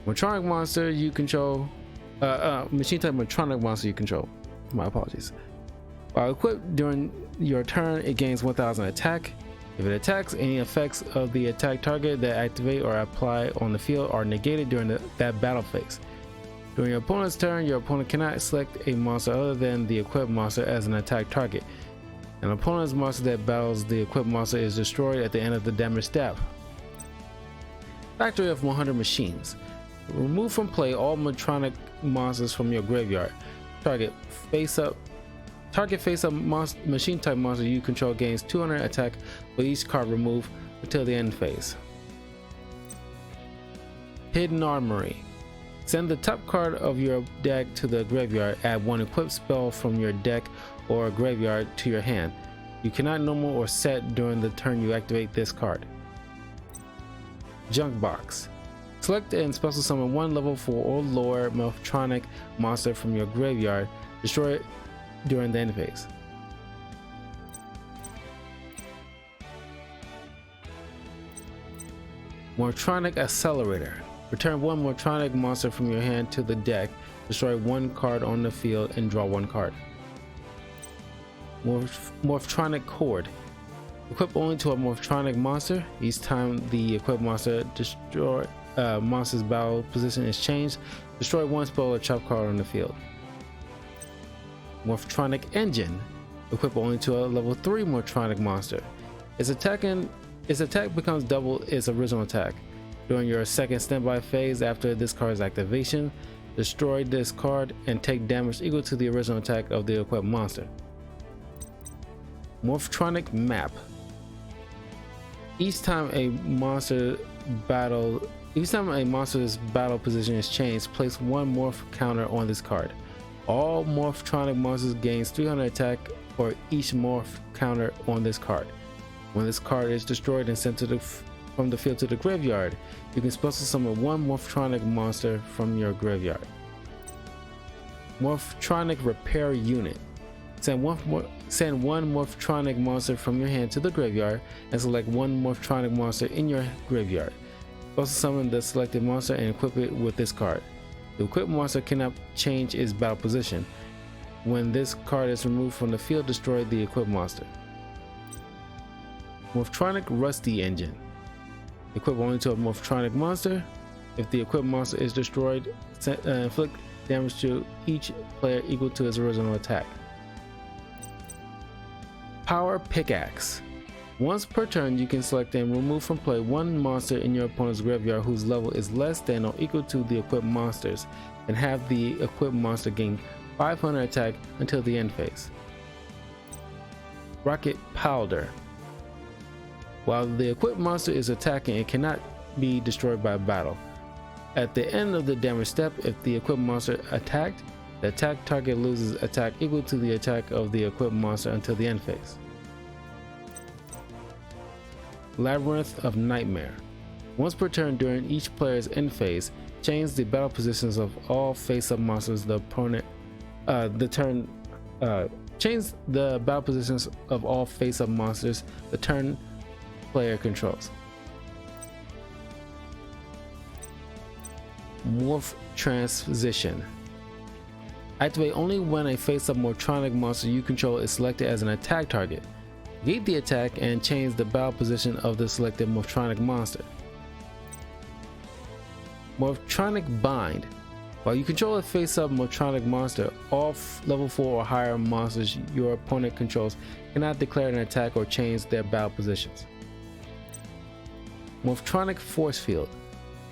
Motronic monster you control. Machine type Motronic monster you control. My apologies. While equipped during your turn, it gains 1000 attack. If it attacks, any effects of the attack target that activate or apply on the field are negated during that battle phase. During your opponent's turn, your opponent cannot select a monster other than the equipped monster as an attack target. An opponent's monster that battles the equipped monster is destroyed at the end of the damage step. Factory of 100 machines. Remove from play all Motronic monsters from your graveyard. Target face-up machine type monster you control gains 200 attack with each card removed until the end phase. Hidden Armory. Send the top card of your deck to the graveyard. Add one equipped spell from your deck or graveyard to your hand. You cannot normal or set during the turn you activate this card. Junk Box. Select and special summon one level 4 or lower Motronic monster from your graveyard. Destroy it during the end phase. Motronic Accelerator. Return one Motronic monster from your hand to the deck, destroy one card on the field, and draw one card. Motronic Cord. Equip only to a Motronic monster. Each time the equipped monster's battle position is changed, destroy one spell or trap card on the field. Motronic Engine. Equip only to a level 3 Motronic monster. Its attack becomes double its original attack. During your second standby phase after this card's activation, destroy this card and take damage equal to the original attack of the equipped monster. Motronic Map. Each time a monster's battle position is changed, place one morph counter on this card. All Motronic monsters gains 300 attack for each morph counter on this card. When this card is destroyed and sent from the field to the graveyard, you can special summon one Motronic monster from your graveyard. Motronic Repair Unit. Send one Motronic monster from your hand to the graveyard and select one Motronic monster in your graveyard. Special summon the selected monster and equip it with this card. The equipped monster cannot change its battle position. When this card is removed from the field, destroy the equipped monster. Motronic Rusty Engine. Equip only to a Motronic monster. If the equipped monster is destroyed, inflict damage to each player equal to its original attack. Power Pickaxe. Once per turn, you can select and remove from play one monster in your opponent's graveyard whose level is less than or equal to the equipped monsters, and have the equipped monster gain 500 attack until the end phase. Rocket Powder. While the equipped monster is attacking, it cannot be destroyed by battle. At the end of the damage step, if the equipped monster attacked, the attack target loses attack equal to the attack of the equipped monster until the end phase. Labyrinth of Nightmare. Once per turn during each player's end phase, Change the battle positions of all face-up monsters the opponent change the battle positions of all face-up monsters the turn player controls. Morph Transition. Activate only when a face-up Morphtronic monster you control is selected as an attack target. Negate the attack and change the battle position of the selected Morphtronic monster. Morphtronic Bind. While you control a face-up Morphtronic monster, all level 4 or higher monsters your opponent controls cannot declare an attack or change their battle positions. Morphtronic Force Field.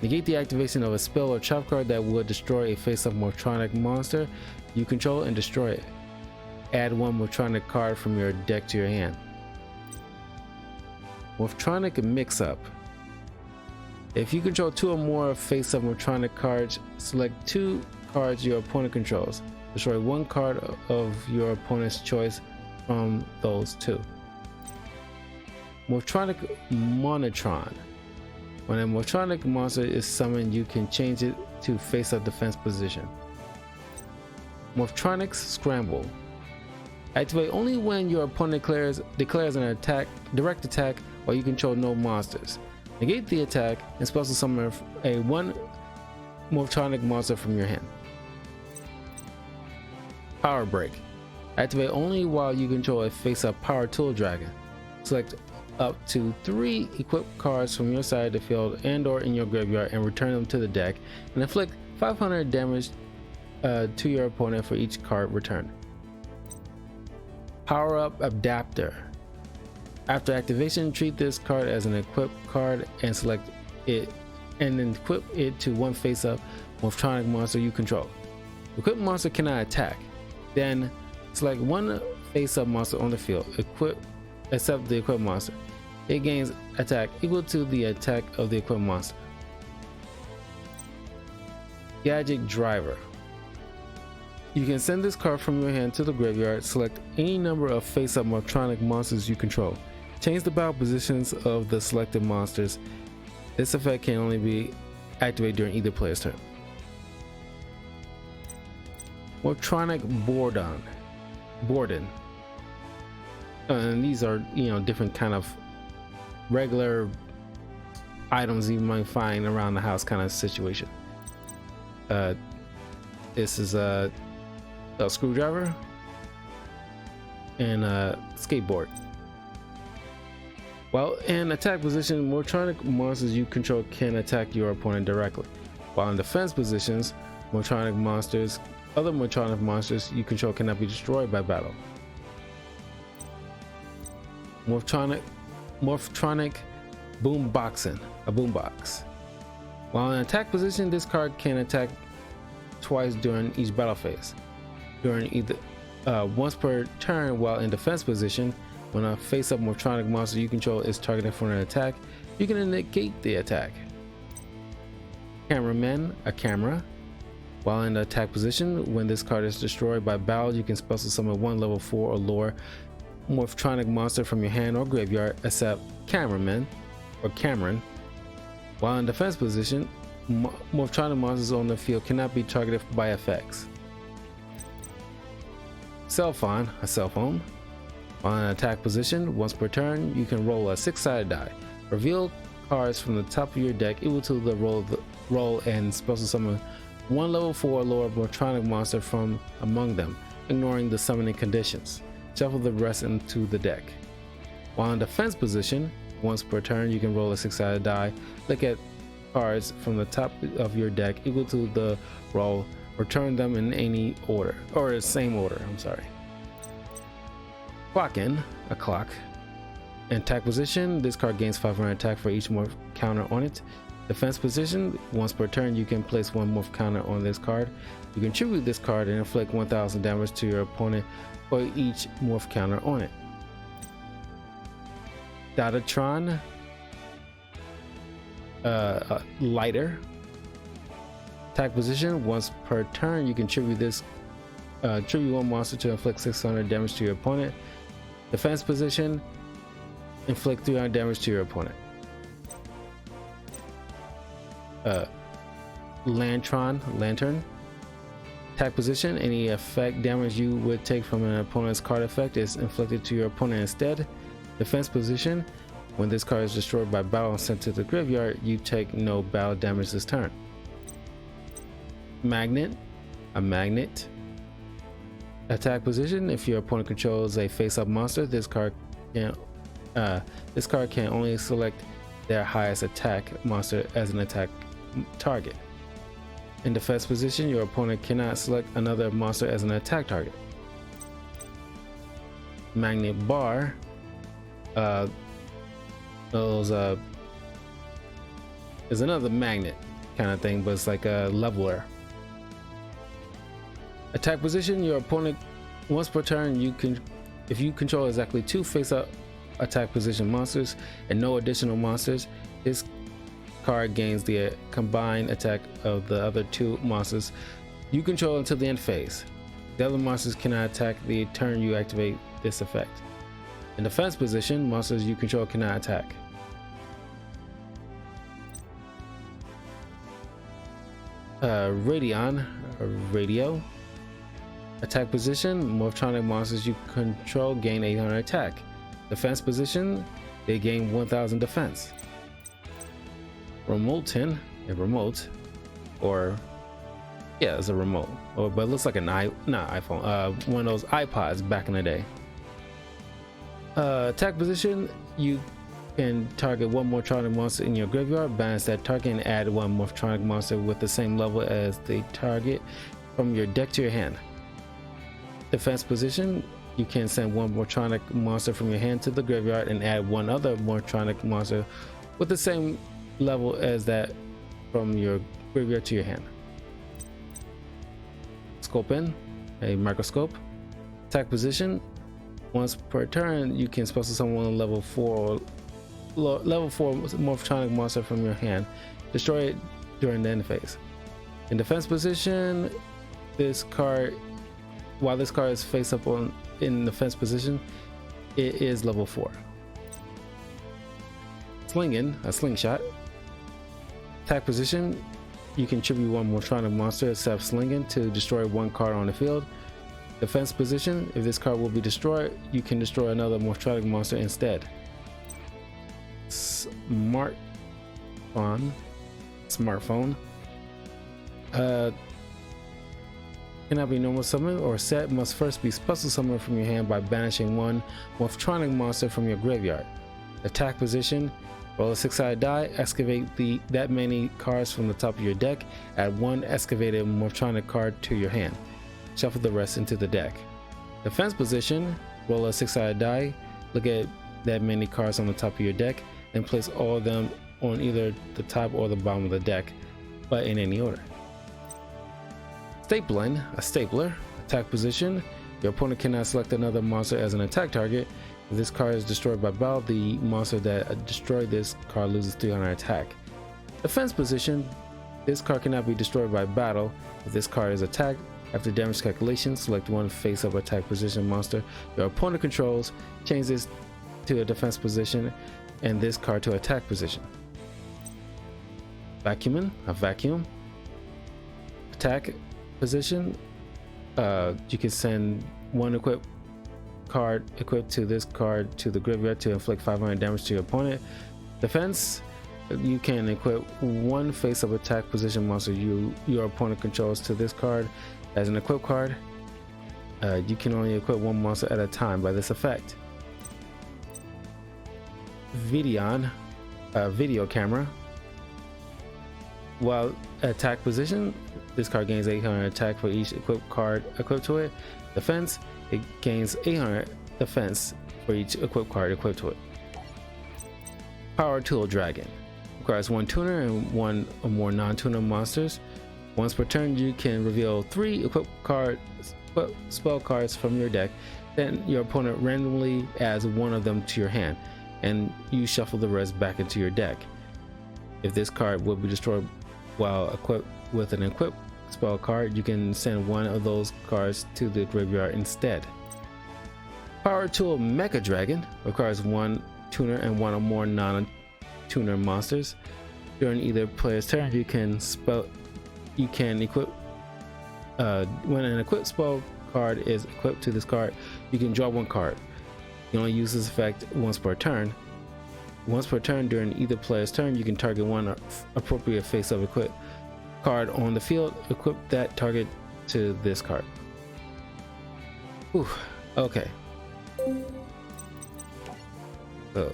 Negate the activation of a spell or trap card that would destroy a face-up Morphtronic monster you control and destroy it. Add one Morphtronic card from your deck to your hand. Morphtronic Mix-Up. If you control 2 or more face-up Morphtronic cards, select 2 cards your opponent controls. Destroy 1 card of your opponent's choice from those 2. Morphtronic Monotron. When a Morphtronic monster is summoned, you can change it to face-up defense position. Morphtronic Scramble. Activate only when your opponent declares an direct attack while you control no monsters. Negate the attack and special summon a 1 Morphtronic monster from your hand. Power Break. Activate only while you control a face-up Power Tool Dragon. Select up to 3 equipped cards from your side of the field and or in your graveyard and return them to the deck and inflict 500 damage to your opponent for each card returned. Power Up Adapter. After activation, treat this card as an equipped card and select it and then equip it to 1 face-up Morphtronic monster you control. The equipped monster cannot attack. Then select 1 face-up monster on the field, except the equipped monster. It gains attack equal to the attack of the equipped monster. Gadget Driver. You can send this card from your hand to the graveyard, select any number of face-up Morphtronic monsters you control. Change the battle positions of the selected monsters. This effect can only be activated during either player's turn. Morphtronic Borden. And these are, different kind of regular items you might find around the house kind of situation. This is a screwdriver and a skateboard. While in attack position, Morphtronic monsters you control can attack your opponent directly. While in defense positions, other Morphtronic monsters you control cannot be destroyed by battle. Morphtronic Boomboxing, a boombox. While in attack position, this card can attack twice during each battle phase. During either once per turn. While in defense position, when a face-up Morphtronic monster you control is targeted for an attack, you can negate the attack. Cameraman, a camera. While in the attack position, when this card is destroyed by battle, you can special summon 1 level 4 or lower Morphtronic monster from your hand or graveyard, except Cameraman or Cameron. While in defense position, Morphtronic monsters on the field cannot be targeted by effects. Cell Phone, a cell phone. While in attack position, once per turn, you can roll a 6-sided die. Reveal cards from the top of your deck equal to the roll and special summon 1 level 4 or lower Morphtronic monster from among them, ignoring the summoning conditions. Shuffle the rest into the deck. While in defense position, once per turn, you can roll a 6-sided die. Look at cards from the top of your deck equal to the roll. Return them in any order, or the same order, Clockin, a clock. In attack position, this card gains 500 attack for each morph counter on it. Defense position, once per turn, you can place 1 morph counter on this card. You can tribute this card and inflict 1000 damage to your opponent for each morph counter on it. Datatron, lighter. Attack position, once per turn, you can tribute 1 monster to inflict 600 damage to your opponent. Defense position, inflict 300 damage to your opponent. Lantern. Attack position, any effect damage you would take from an opponent's card effect is inflicted to your opponent instead. Defense position, when this card is destroyed by battle and sent to the graveyard, you take no battle damage this turn. Magnet, a magnet. Attack position, if your opponent controls a face-up monster, this card can only select their highest attack monster as an attack target. In defense position, your opponent cannot select another monster as an attack target. Magnet bar, is another magnet kind of thing, but it's like a leveler. Attack position, your opponent once per turn, if you control exactly 2 face-up attack position monsters and no additional monsters, this card gains the combined attack of the other 2 monsters you control until the end phase. The other monsters cannot attack the turn you activate this effect. In defense position, monsters you control cannot attack. Radio. Attack position, Morphtronic monsters you control gain 800 attack. Defense position, they gain 1000 defense. Remote, a remote, or yeah, it's a remote, but it looks like not iPhone, one of those iPods back in the day. Attack position, you can target 1 Morphtronic monster in your graveyard, balance that target and add 1 Morphtronic monster with the same level as the target from your deck to your hand. Defense position, you can send 1 Morphtronic monster from your hand to the graveyard and add 1 other Morphtronic monster with the same level as that from your graveyard to your hand. Scope in, a microscope. Attack position, once per turn you can special summon level 4 Morphtronic monster from your hand, destroy it during the end phase. In defense position, while this card is face up in defense position, it is level 4. Slinging, a slingshot. Attack position, you can tribute 1 Morphtronic monster except Slinging to destroy 1 card on the field. Defense position, if this card will be destroyed, you can destroy another Morphtronic monster instead. Smartphone. Cannot be normal summoned or set, must first be special summoned from your hand by banishing 1 Morphtronic monster from your graveyard. Attack position, roll a 6-sided die, excavate that many cards from the top of your deck, add 1 excavated Morphtronic card to your hand. Shuffle the rest into the deck. Defense position, roll a 6-sided die, look at that many cards on the top of your deck, and place all of them on either the top or the bottom of the deck, but in any order. Stapling, a stapler. Attack position, your opponent cannot select another monster as an attack target. If this card is destroyed by battle, the monster that destroyed this card loses 300 attack. Defense position, this card cannot be destroyed by battle. If this card is attacked, after damage calculation, select 1 face-up attack position monster your opponent controls, change this to a defense position, and this card to attack position. Vacuuming, a vacuum. Attack position, you can send 1 equipped card equipped to this card to the graveyard to inflict 500 damage to your opponent. Defense, you can equip 1 face-up attack position monster your opponent controls to this card as an equipped card. You can only equip 1 monster at a time by this effect. Video camera. While attack position, this card gains 800 attack for each equipped card equipped to it. Defense, it gains 800 defense for each equipped card equipped to it. Power Tool Dragon. Requires 1 tuner and 1 or more non-tuner monsters. Once per turn, you can reveal 3 equipped spell cards from your deck. Then your opponent randomly adds 1 of them to your hand, and you shuffle the rest back into your deck. If this card will be destroyed while equipped with an equipped spell card, you can send 1 of those cards to the graveyard instead. Power Tool Mecha Dragon requires 1 tuner and 1 or more non-tuner monsters. During either player's turn, you can you can equip when an equipped spell card is equipped to this card, you can draw one card. You only use this effect once per turn. Once per turn during either player's turn, you can target one appropriate face-up equipped card on the field. Equip that target to this card. Whew. Okay. So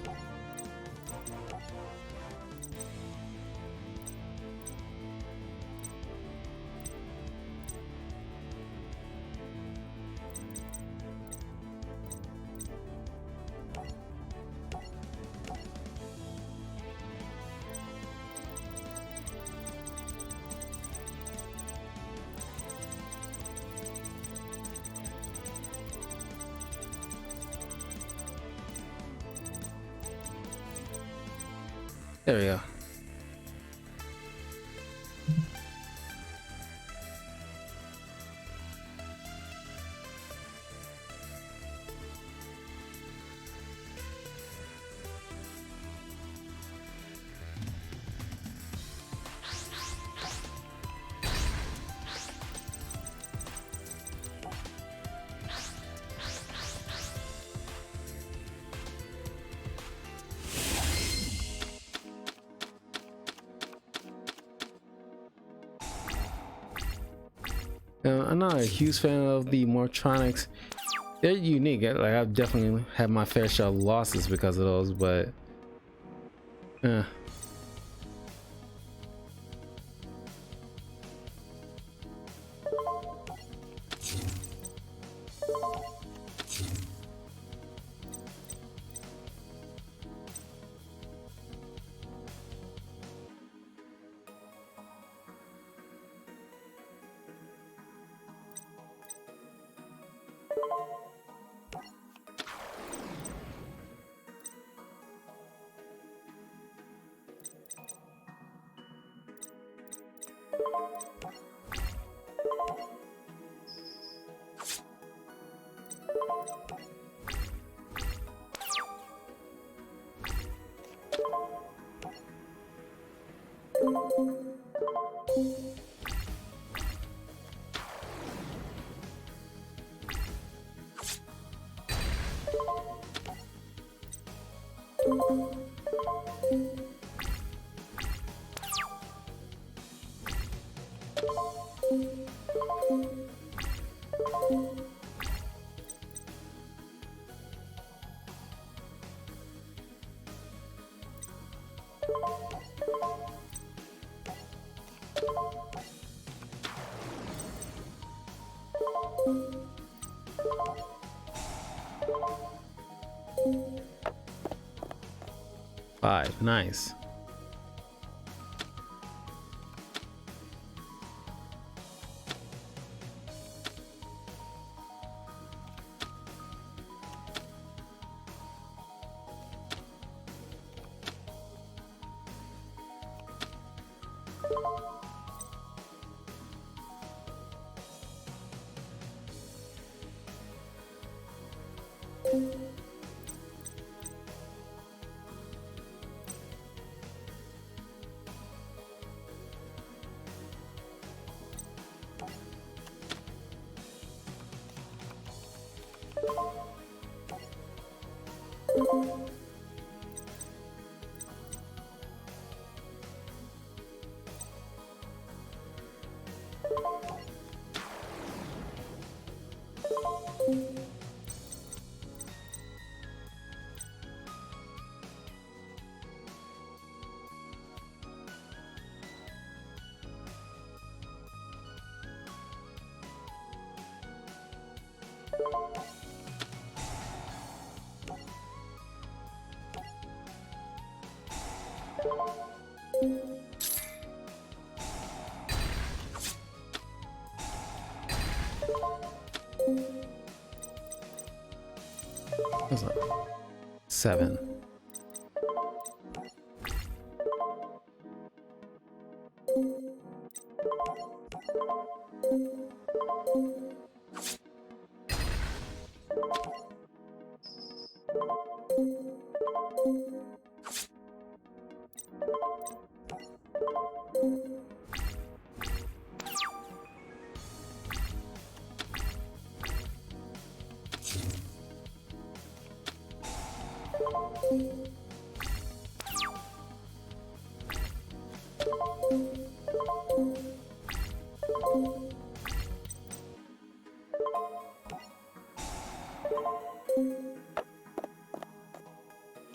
there we go. I'm not a huge fan of the Mortronics. They're unique. Like, I've definitely had my fair share of losses because of those, but eh. 5, nice. What's that? 7.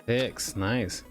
6, nice.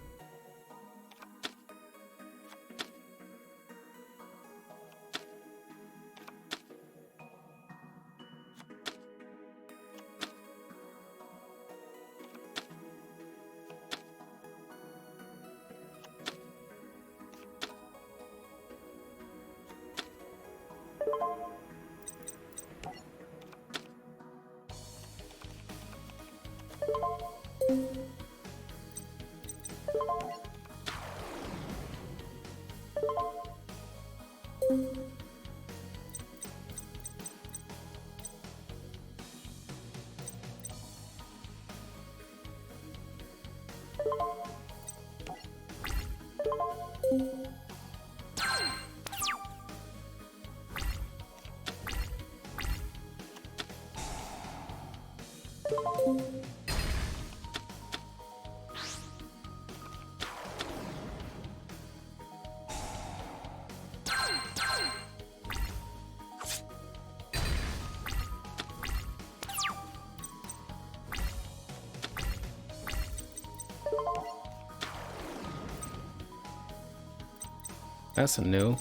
That's a new.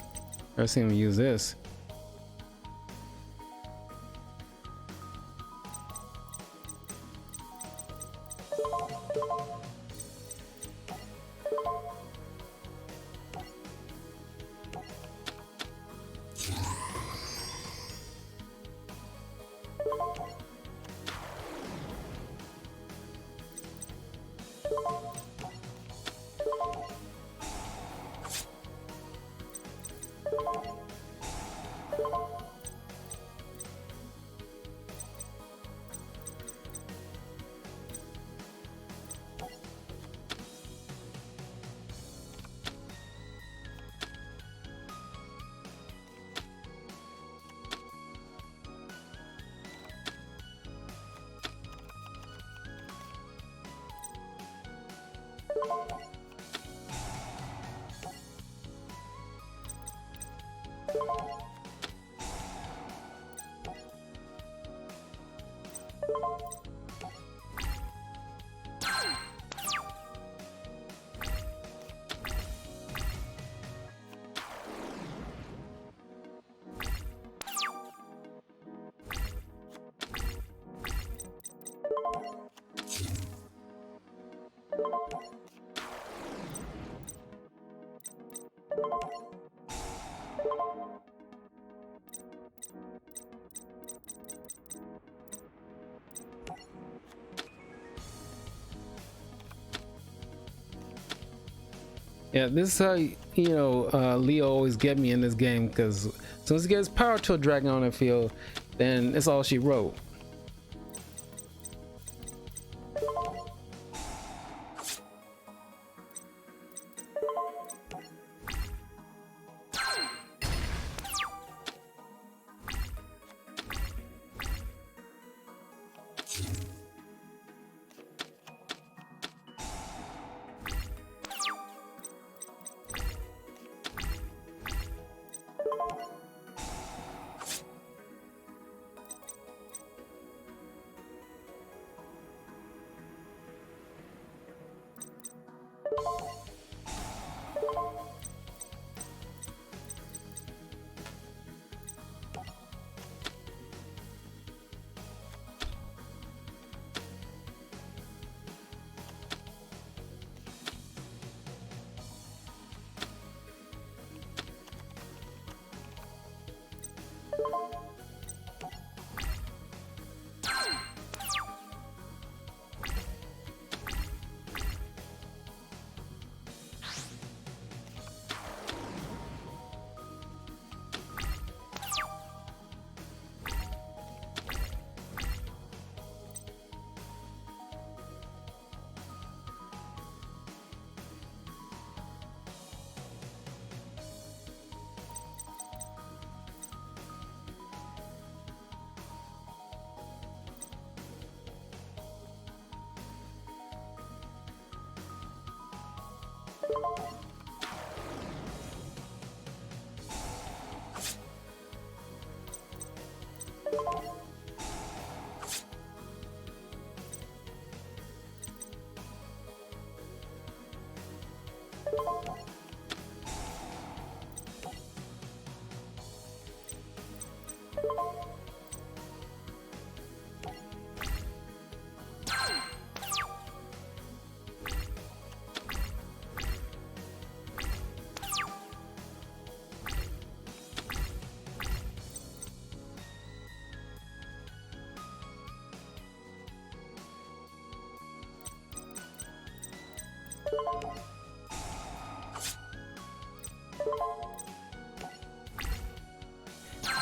Never seen him use this. Yeah, this is how Leo always get me in this game, because as soon as he gets power to a dragon on the field, then it's all she wrote.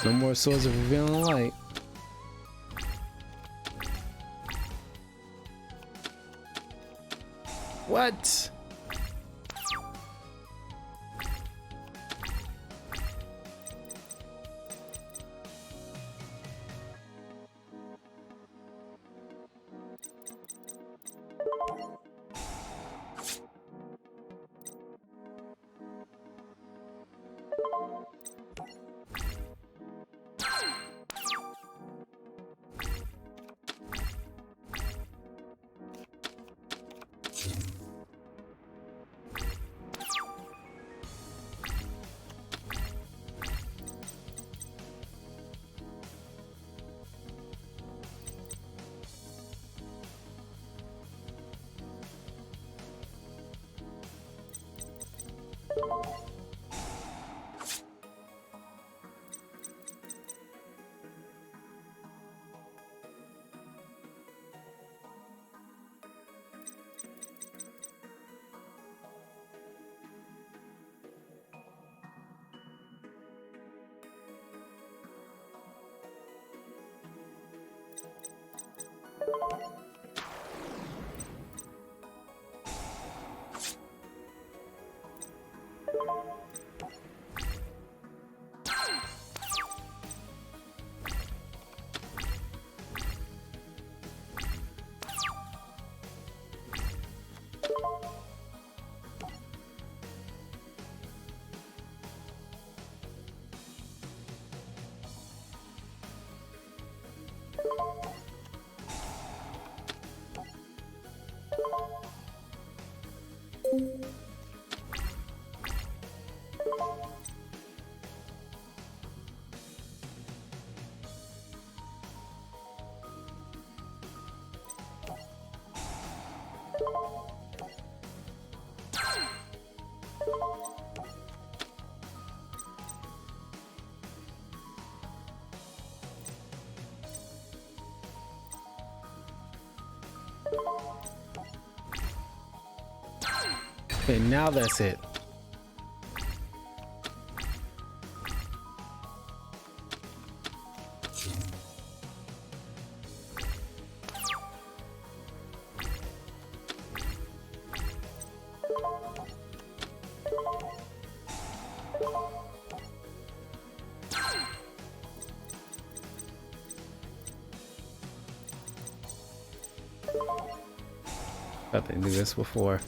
No more swords of revealing light. What? Okay, now that's it. I didn't do this before.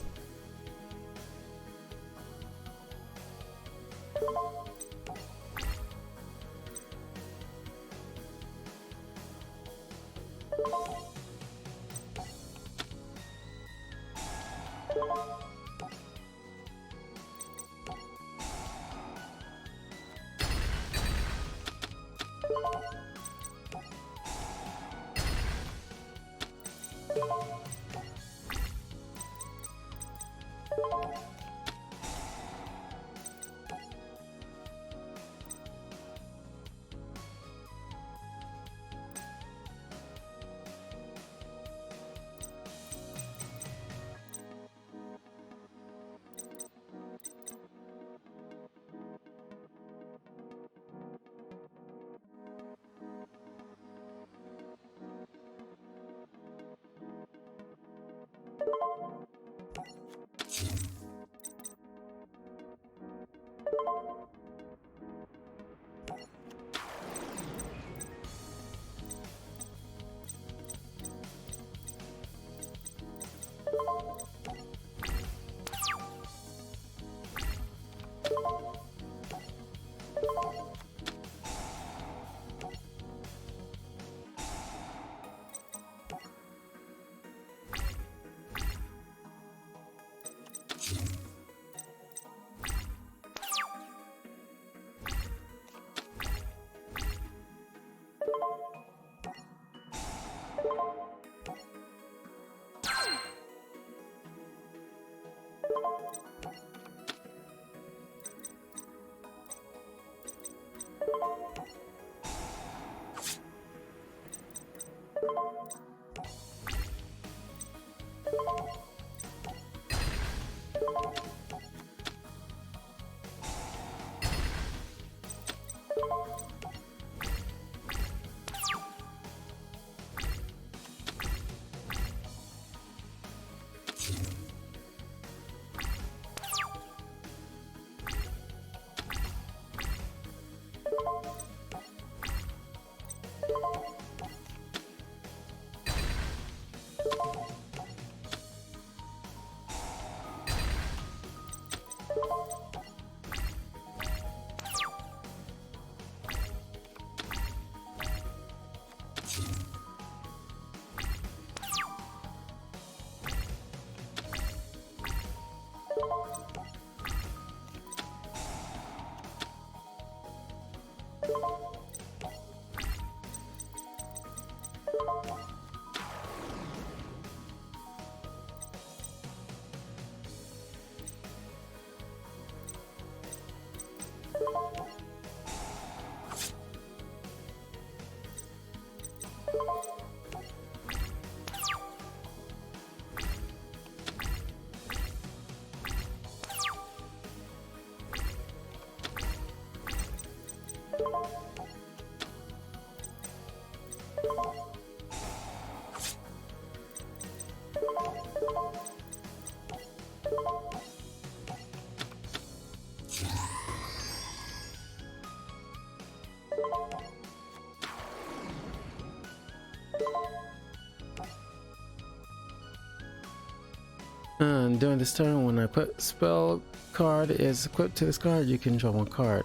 During this turn, when I put spell card is equipped to this card, you can draw one card.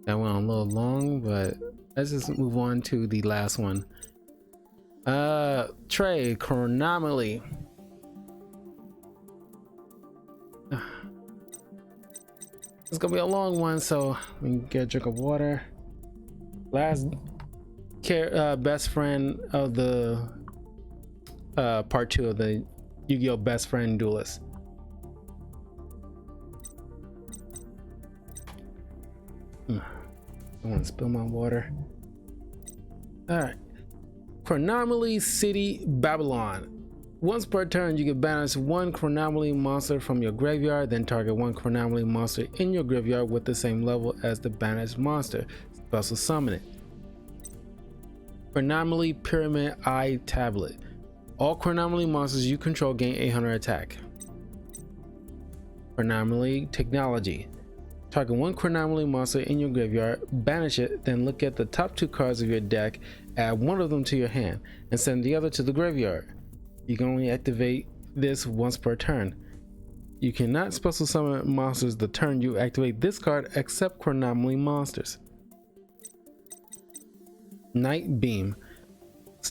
That went a little long, but let's just move on to the last one. Trey, chronomaly. It's gonna be a long one, so we can get a drink of water. Last best friend of the part 2 of the Yu-Gi-Oh! Best Friend Duelist. I want to spill my water. Alright. Chronomaly City Babylon. Once per turn, you can banish one chronomaly monster from your graveyard, then target one chronomaly monster in your graveyard with the same level as the banished monster. Special summon it. Chronomaly Pyramid Eye Tablet. All chronomaly monsters you control gain 800 attack. Chronomaly Technology. Target one chronomaly monster in your graveyard, banish it, then look at the top 2 cards of your deck, add one of them to your hand, and send the other to the graveyard. You can only activate this once per turn. You cannot special summon monsters the turn you activate this card except chronomaly monsters. Night Beam.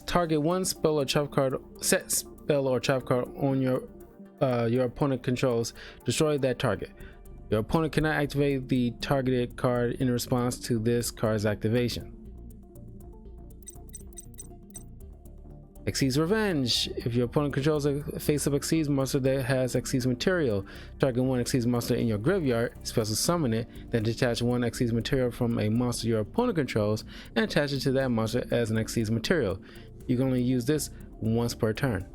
Target one spell or trap card, set spell or trap card on your opponent controls, destroy that target. Your opponent cannot activate the targeted card in response to this card's activation. Xyz Revenge. If your opponent controls a face-up Xyz monster that has Xyz material, target one Xyz monster in your graveyard, special summon it, then detach one Xyz material from a monster your opponent controls and attach it to that monster as an Xyz material. You can only use this once per turn.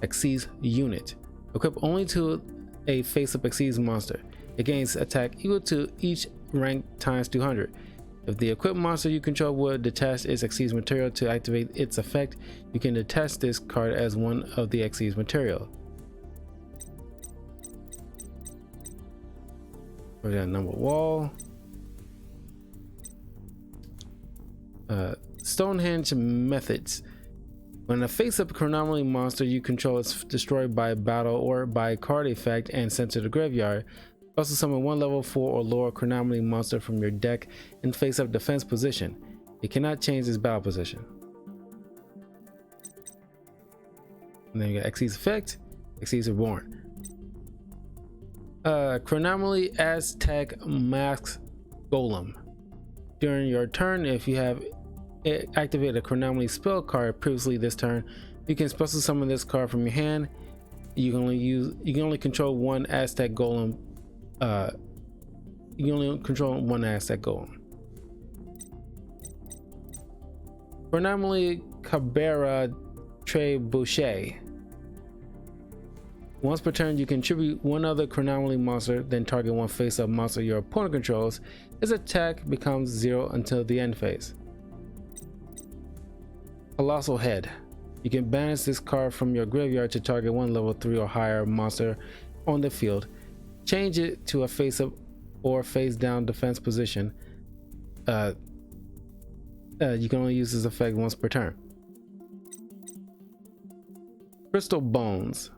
Xyz Unit. Equip only to a face-up Xyz monster. It gains attack equal to each rank times 200. If the equipped monster you control would detach its Xyz material to activate its effect, you can detach this card as one of the Xyz material. We got number wall. Stonehenge methods. When a face-up chronomaly monster you control is destroyed by battle or by card effect and sent to the graveyard, also summon one level 4 or lower chronomaly monster from your deck in face-up defense position. It cannot change its battle position. And then you got Xyz effect, Xyz reborn. Chronomally Aztec Mask Golem. During your turn, if you have activated a Chronomally spell card previously this turn, you can special summon this card from your hand. You can only control one Aztec Golem. You can only control one Aztec Golem. Chronomally Cabrera Trebuchet. Once per turn, you can tribute one other Chronomally monster, then target one face-up monster your opponent controls. Its attack becomes 0 until the end phase. Colossal Head. You can banish this card from your graveyard to target one level 3 or higher monster on the field. Change it to a face-up or face-down defense position. You can only use this effect once per turn. Crystal Bones.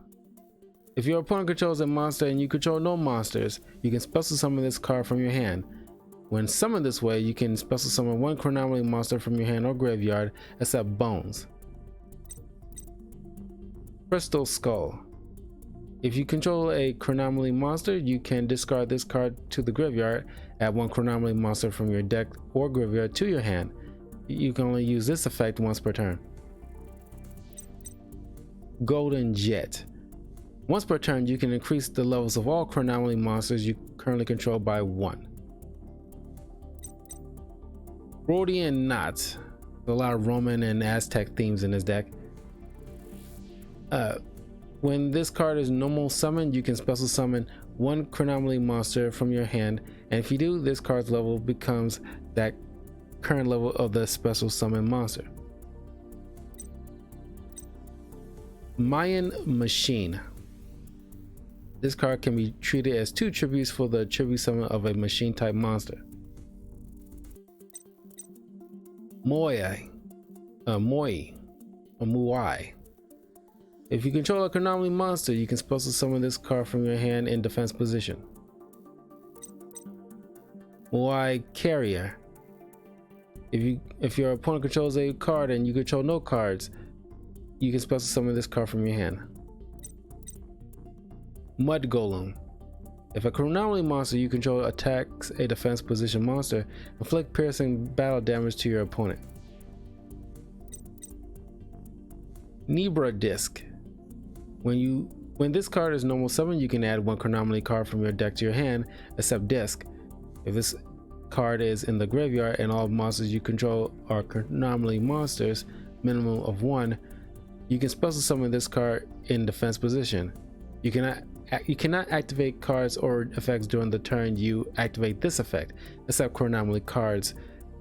If your opponent controls a monster and you control no monsters, you can special summon this card from your hand. When summoned this way, you can special summon one Chronomally monster from your hand or graveyard, except Bones. Crystal Skull. If you control a Chronomally monster, you can discard this card to the graveyard, add one Chronomally monster from your deck or graveyard to your hand. You can only use this effect once per turn. Golden Jet. Once per turn, you can increase the levels of all Chronomally monsters you currently control by 1. Rhodian Knot. A lot of Roman and Aztec themes in this deck. When this card is normal summoned, you can special summon one Chronomally monster from your hand, and if you do, this card's level becomes that current level of the special summon monster. Mayan Machine. This card can be treated as 2 tributes for the tribute summon of a machine type monster. Moai. If you control a Chronomally monster, you can special summon this card from your hand in defense position. Moai Carrier. If your opponent controls a card and you control no cards, you can special summon this card from your hand. Mud Golem. If a Chronomally monster you control attacks a defense position monster, inflict piercing battle damage to your opponent. Nebra Disc. When this card is normal summon, you can add one Chronomally card from your deck to your hand, except Disc. If this card is in the graveyard and all monsters you control are Chronomally monsters, minimum of 1, you can special summon this card in defense position. You cannot activate cards or effects during the turn you activate this effect, except Chronomally cards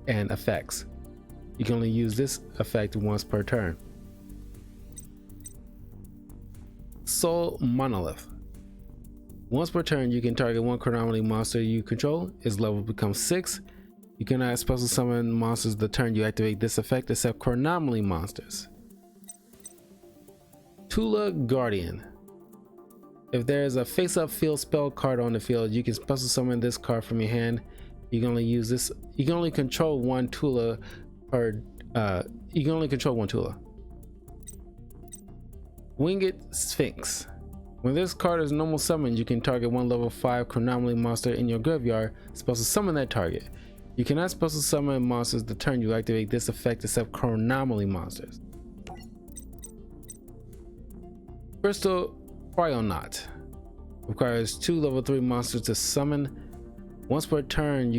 and effects. You can only use this effect once per turn. Soul Monolith. Once per turn, you can target one Chronomally monster you control. Its level becomes 6. You cannot special summon monsters the turn you activate this effect, except Chronomally monsters. Tula Guardian. If there is a face-up field spell card on the field, you can special summon this card from your hand. You can only use this. You can only control one Tula per. You can only control one Tula. Winged Sphinx. When this card is normal summoned, you can target one level 5 Chronomally monster in your graveyard. Special summon that target. You cannot special summon monsters the turn you activate this effect, except Chronomally monsters. Crystal Cryonaut. Requires 2 level 3 monsters to summon. Once per turn,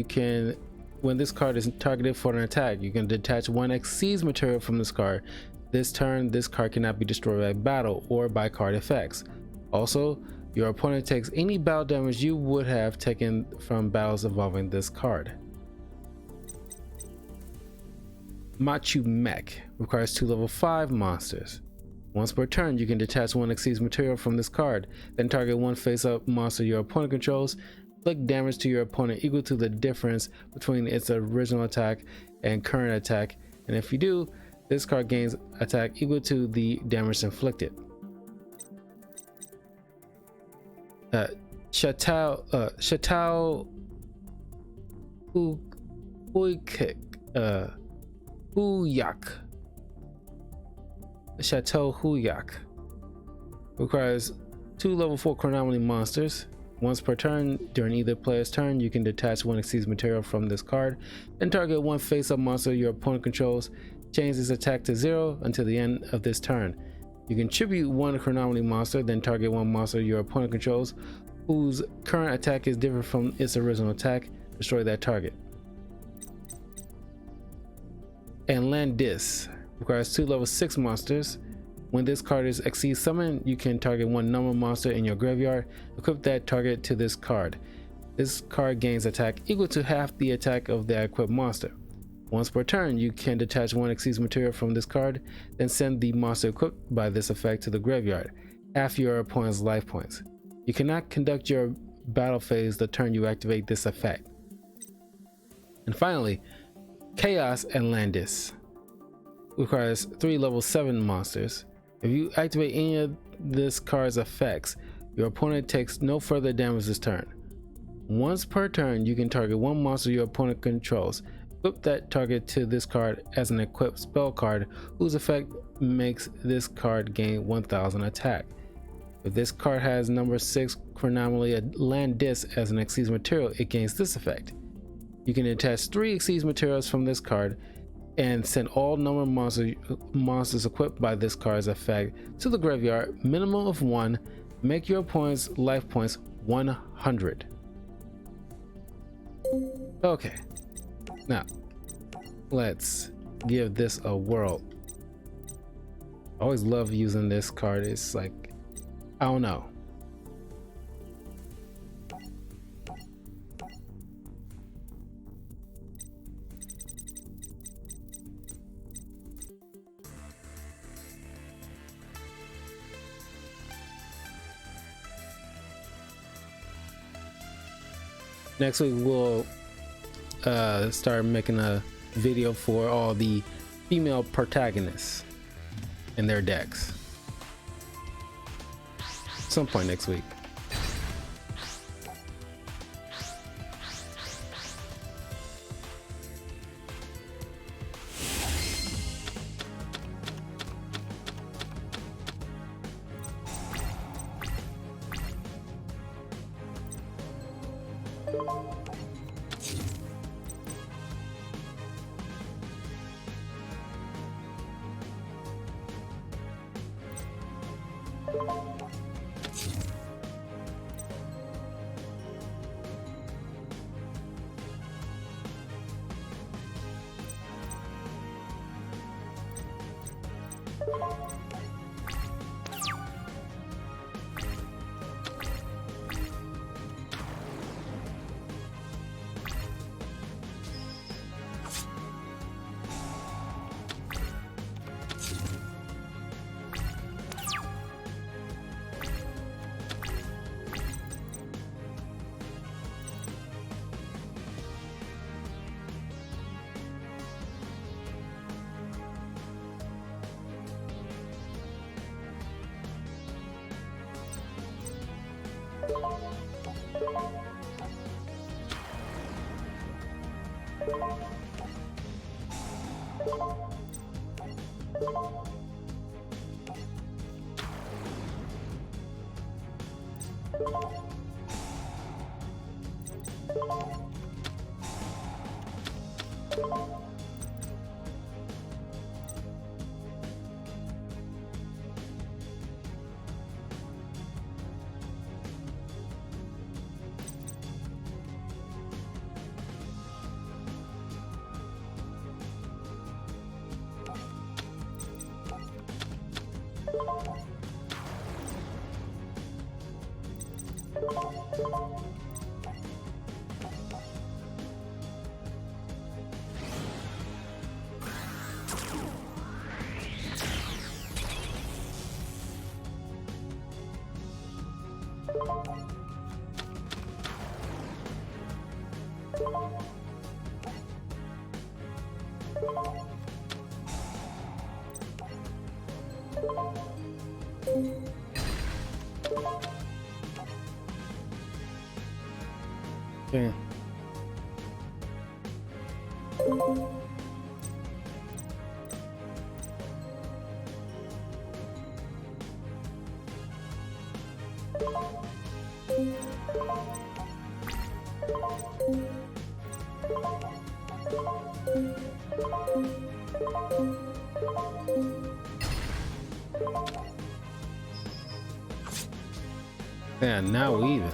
when this card is targeted for an attack, you can detach one Xyz material from this card. This turn, this card cannot be destroyed by battle or by card effects. Also, your opponent takes any battle damage you would have taken from battles involving this card. Machu Mech requires 2 level 5 monsters. Once per turn, you can detach one Xyz material from this card, then target one face-up monster your opponent controls, inflict damage to your opponent equal to the difference between its original attack and current attack, and if you do, this card gains attack equal to the damage inflicted. Chateau Huikik. Huyak. Chateau Huyak requires 2 level 4 chronometry monsters. Once per turn, during either player's turn, you can detach 1 exceeds material from this card and target 1 face-up monster your opponent controls. Change this attack to 0 until the end of this turn. You can tribute 1 chronometry monster, then target 1 monster your opponent controls whose current attack is different from its original attack. Destroy that target. And Landis requires 2 level 6 monsters. When this card is exceeds summon, you can target 1 number monster in your graveyard. Equip that target to this card. This card gains attack equal to half the attack of the equipped monster. Once per turn, you can detach 1 exceeds material from this card, then send the monster equipped by this effect to the graveyard, half your opponent's life points. You cannot conduct your battle phase the turn you activate this effect. And finally, Chaos Atlantis requires 3 level 7 monsters. If you activate any of this card's effects, your opponent takes no further damage this turn. Once per turn, you can target 1 monster your opponent controls. Equip that target to this card as an equipped spell card whose effect makes this card gain 1000 attack. If this card has number 6 chronometry Atlantis as an exceeds material, it gains this effect. You can attach 3 exceeds materials from this card and send all number monsters equipped by this card's effect to the graveyard, minimum of 1. Make your opponent's life points 100. Okay, now let's give this a whirl. I always love using this card. It's like, I don't know. Next week we'll start making a video for all the female protagonists and their decks. Some point next week. Okay. Yeah, now we even.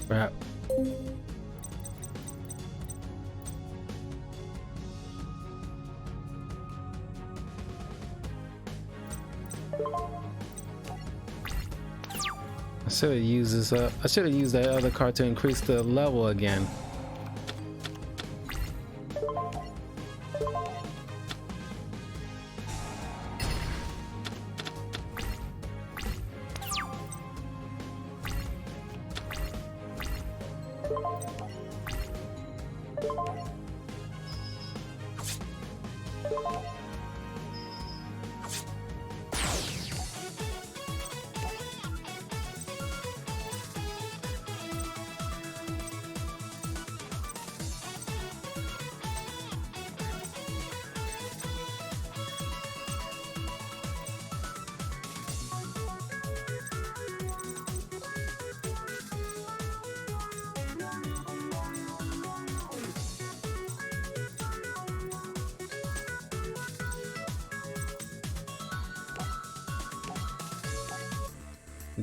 Crap. I should have used this. I should have used that other card to increase the level again.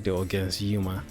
Duel against Yuma.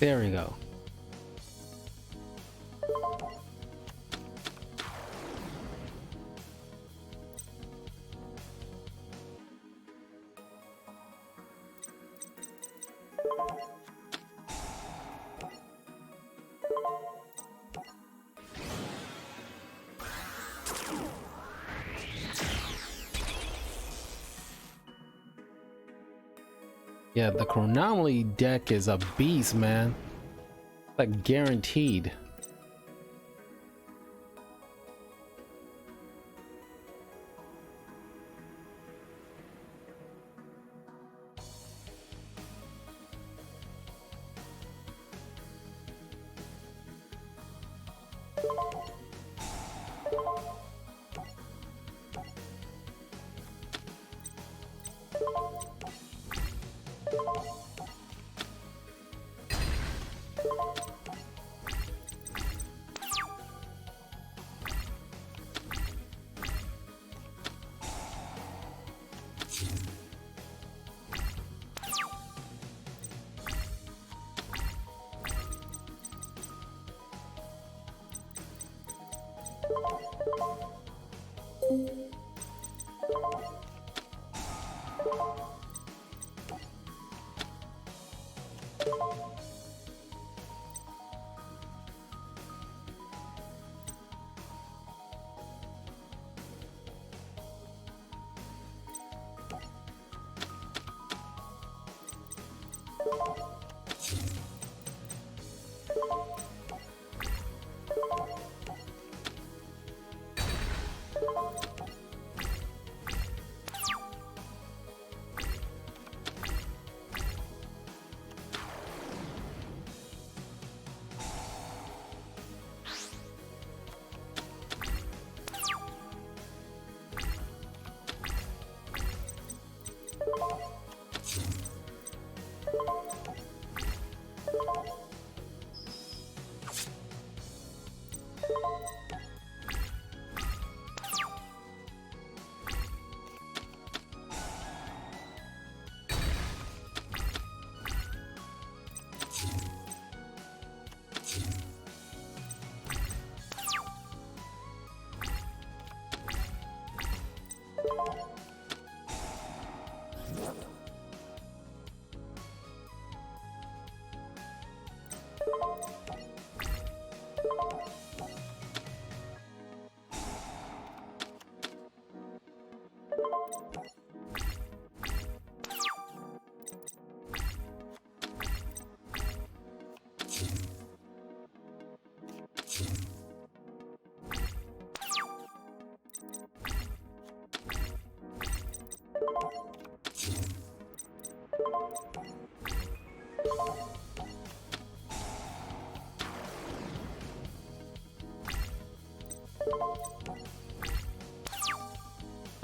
There we go. Yeah, the Chronomaly deck is a beast, man. Like guaranteed.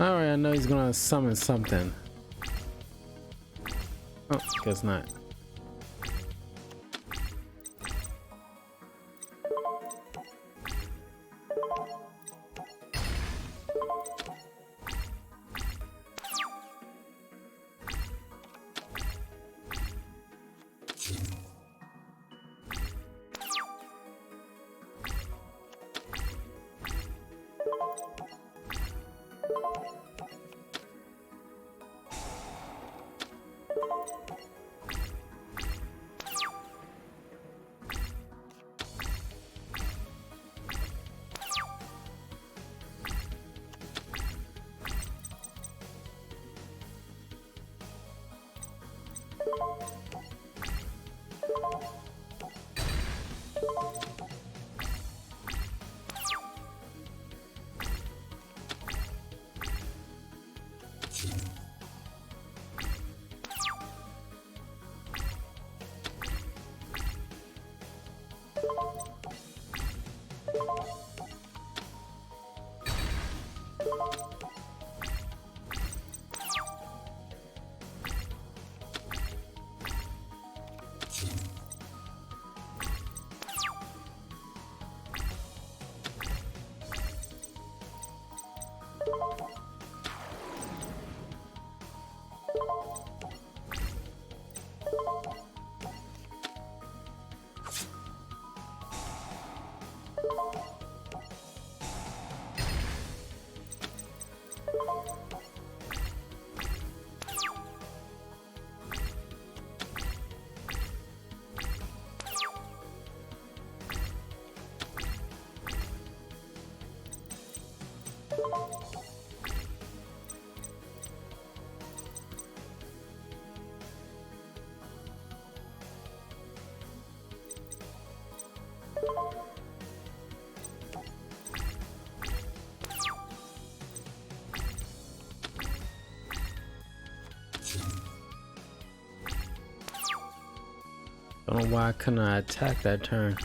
Alright, I know he's gonna summon something. Oh, guess not. Don't know why I couldn't attack that turn.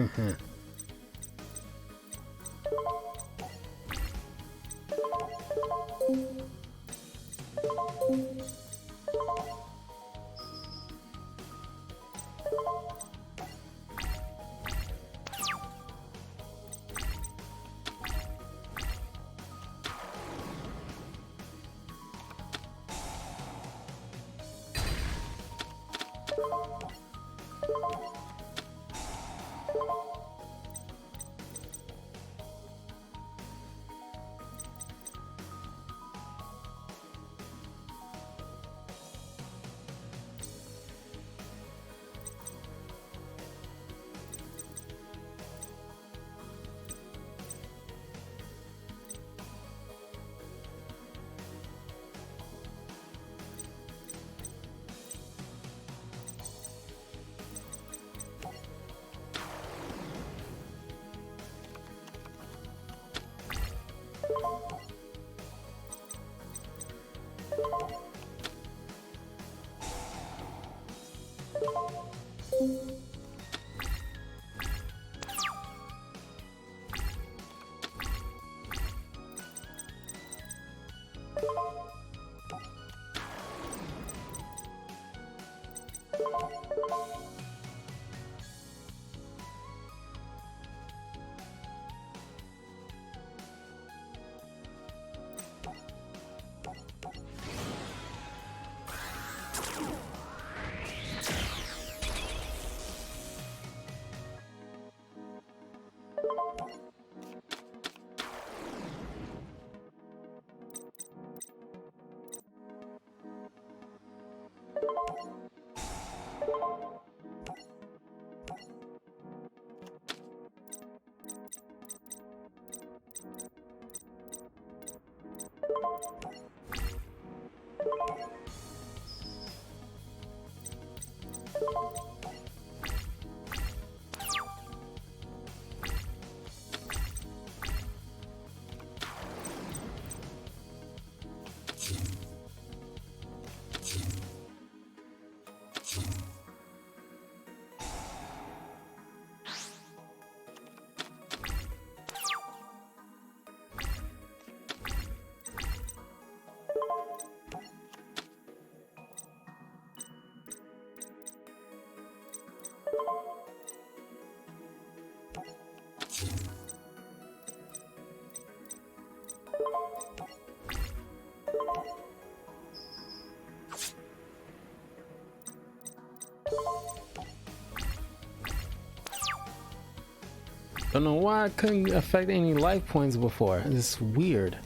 Mm-hmm. Don't know why I couldn't affect any life points before. It's weird.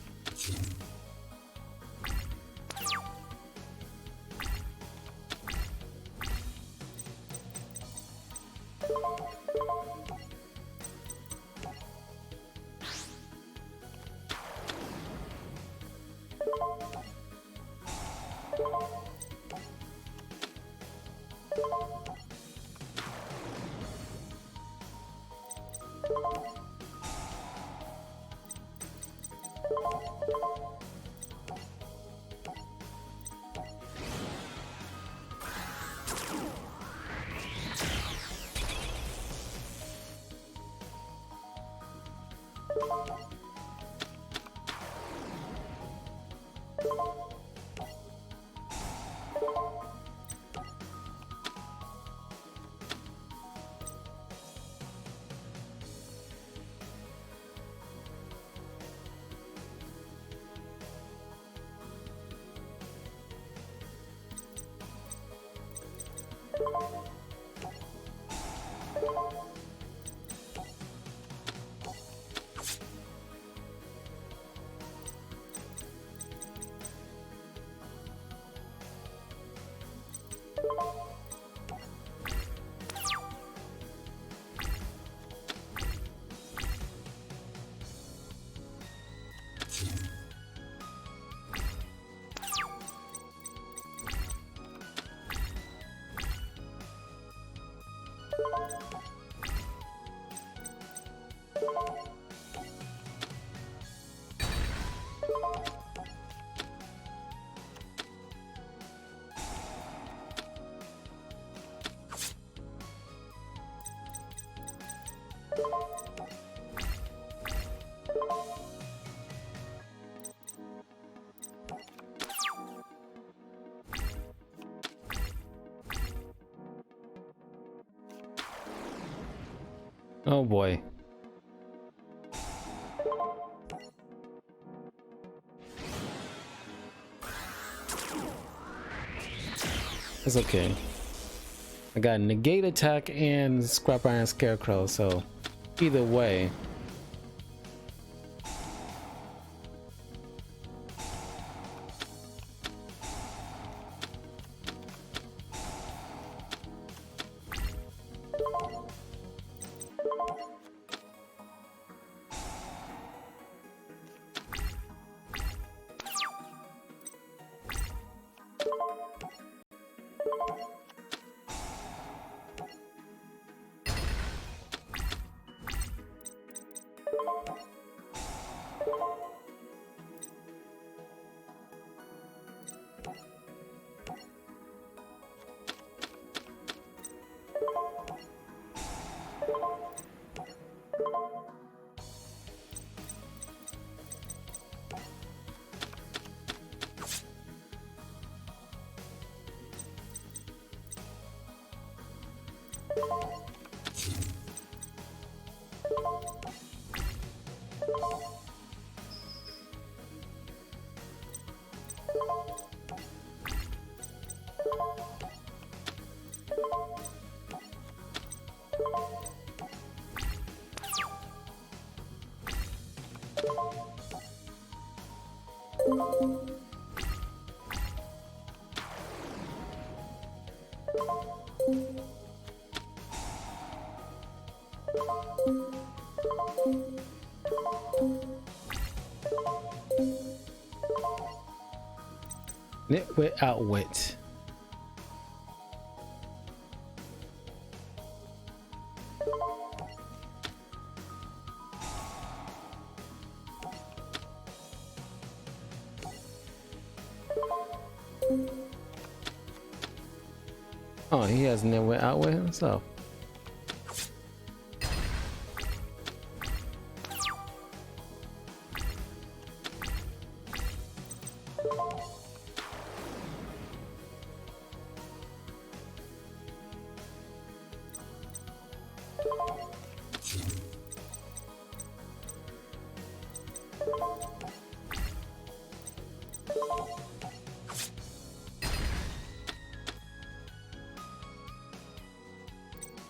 Oh boy. It's okay. I got negate attack and scrap iron scarecrow, so either way. Nitwit outwit. Oh, he has nitwit outwit himself.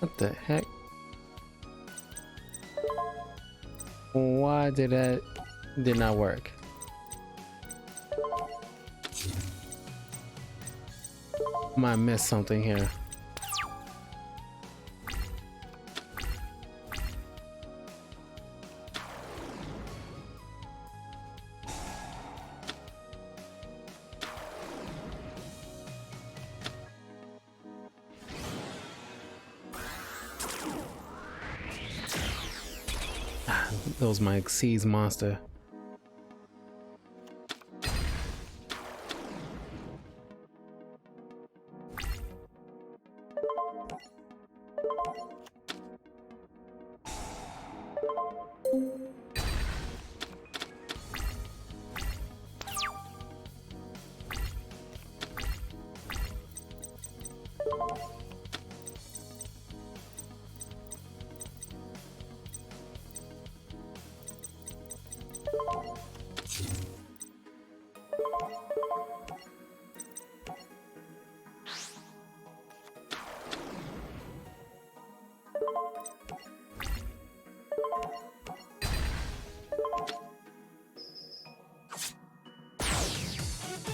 What the heck? Why did that did not work? Might miss something here. That was my Xyz monster.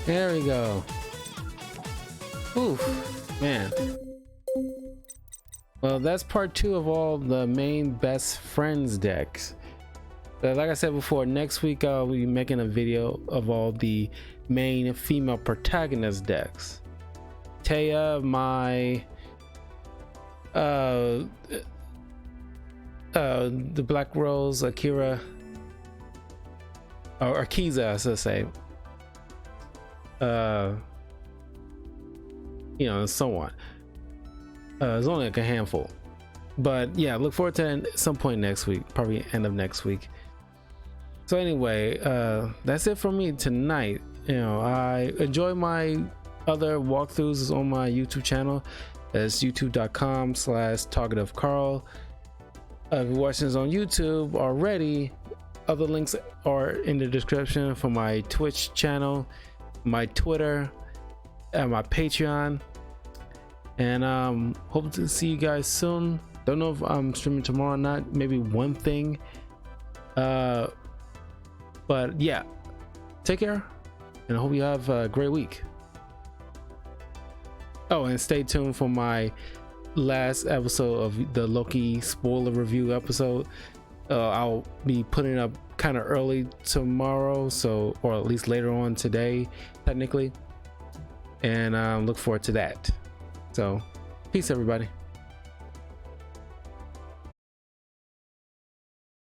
There we go. Oof, man. Well, that's part 2 of all the main best friends decks. But like I said before, next week I'll be making a video of all the main female protagonist decks. Taya, my the Black Rose, Akira, or Akiza, I should say. You know, and so on. It's only like a handful, but yeah, look forward to it at some point next week, probably end of next week. So anyway, that's it for me tonight. You know, I enjoy my other walkthroughs on my YouTube channel. That's youtube.com/talkativecarl. If you're watching this on YouTube already, other links are in the description for my Twitch channel, my Twitter, and my Patreon. And hope to see you guys soon. Don't know if I'm streaming tomorrow or not. Maybe one thing. But yeah, take care, and I hope you have a great week. Oh, and stay tuned for my last episode of the Loki spoiler review episode. I'll be putting it up kind of early tomorrow, so, or at least later on today technically, and look forward to that. So peace everybody.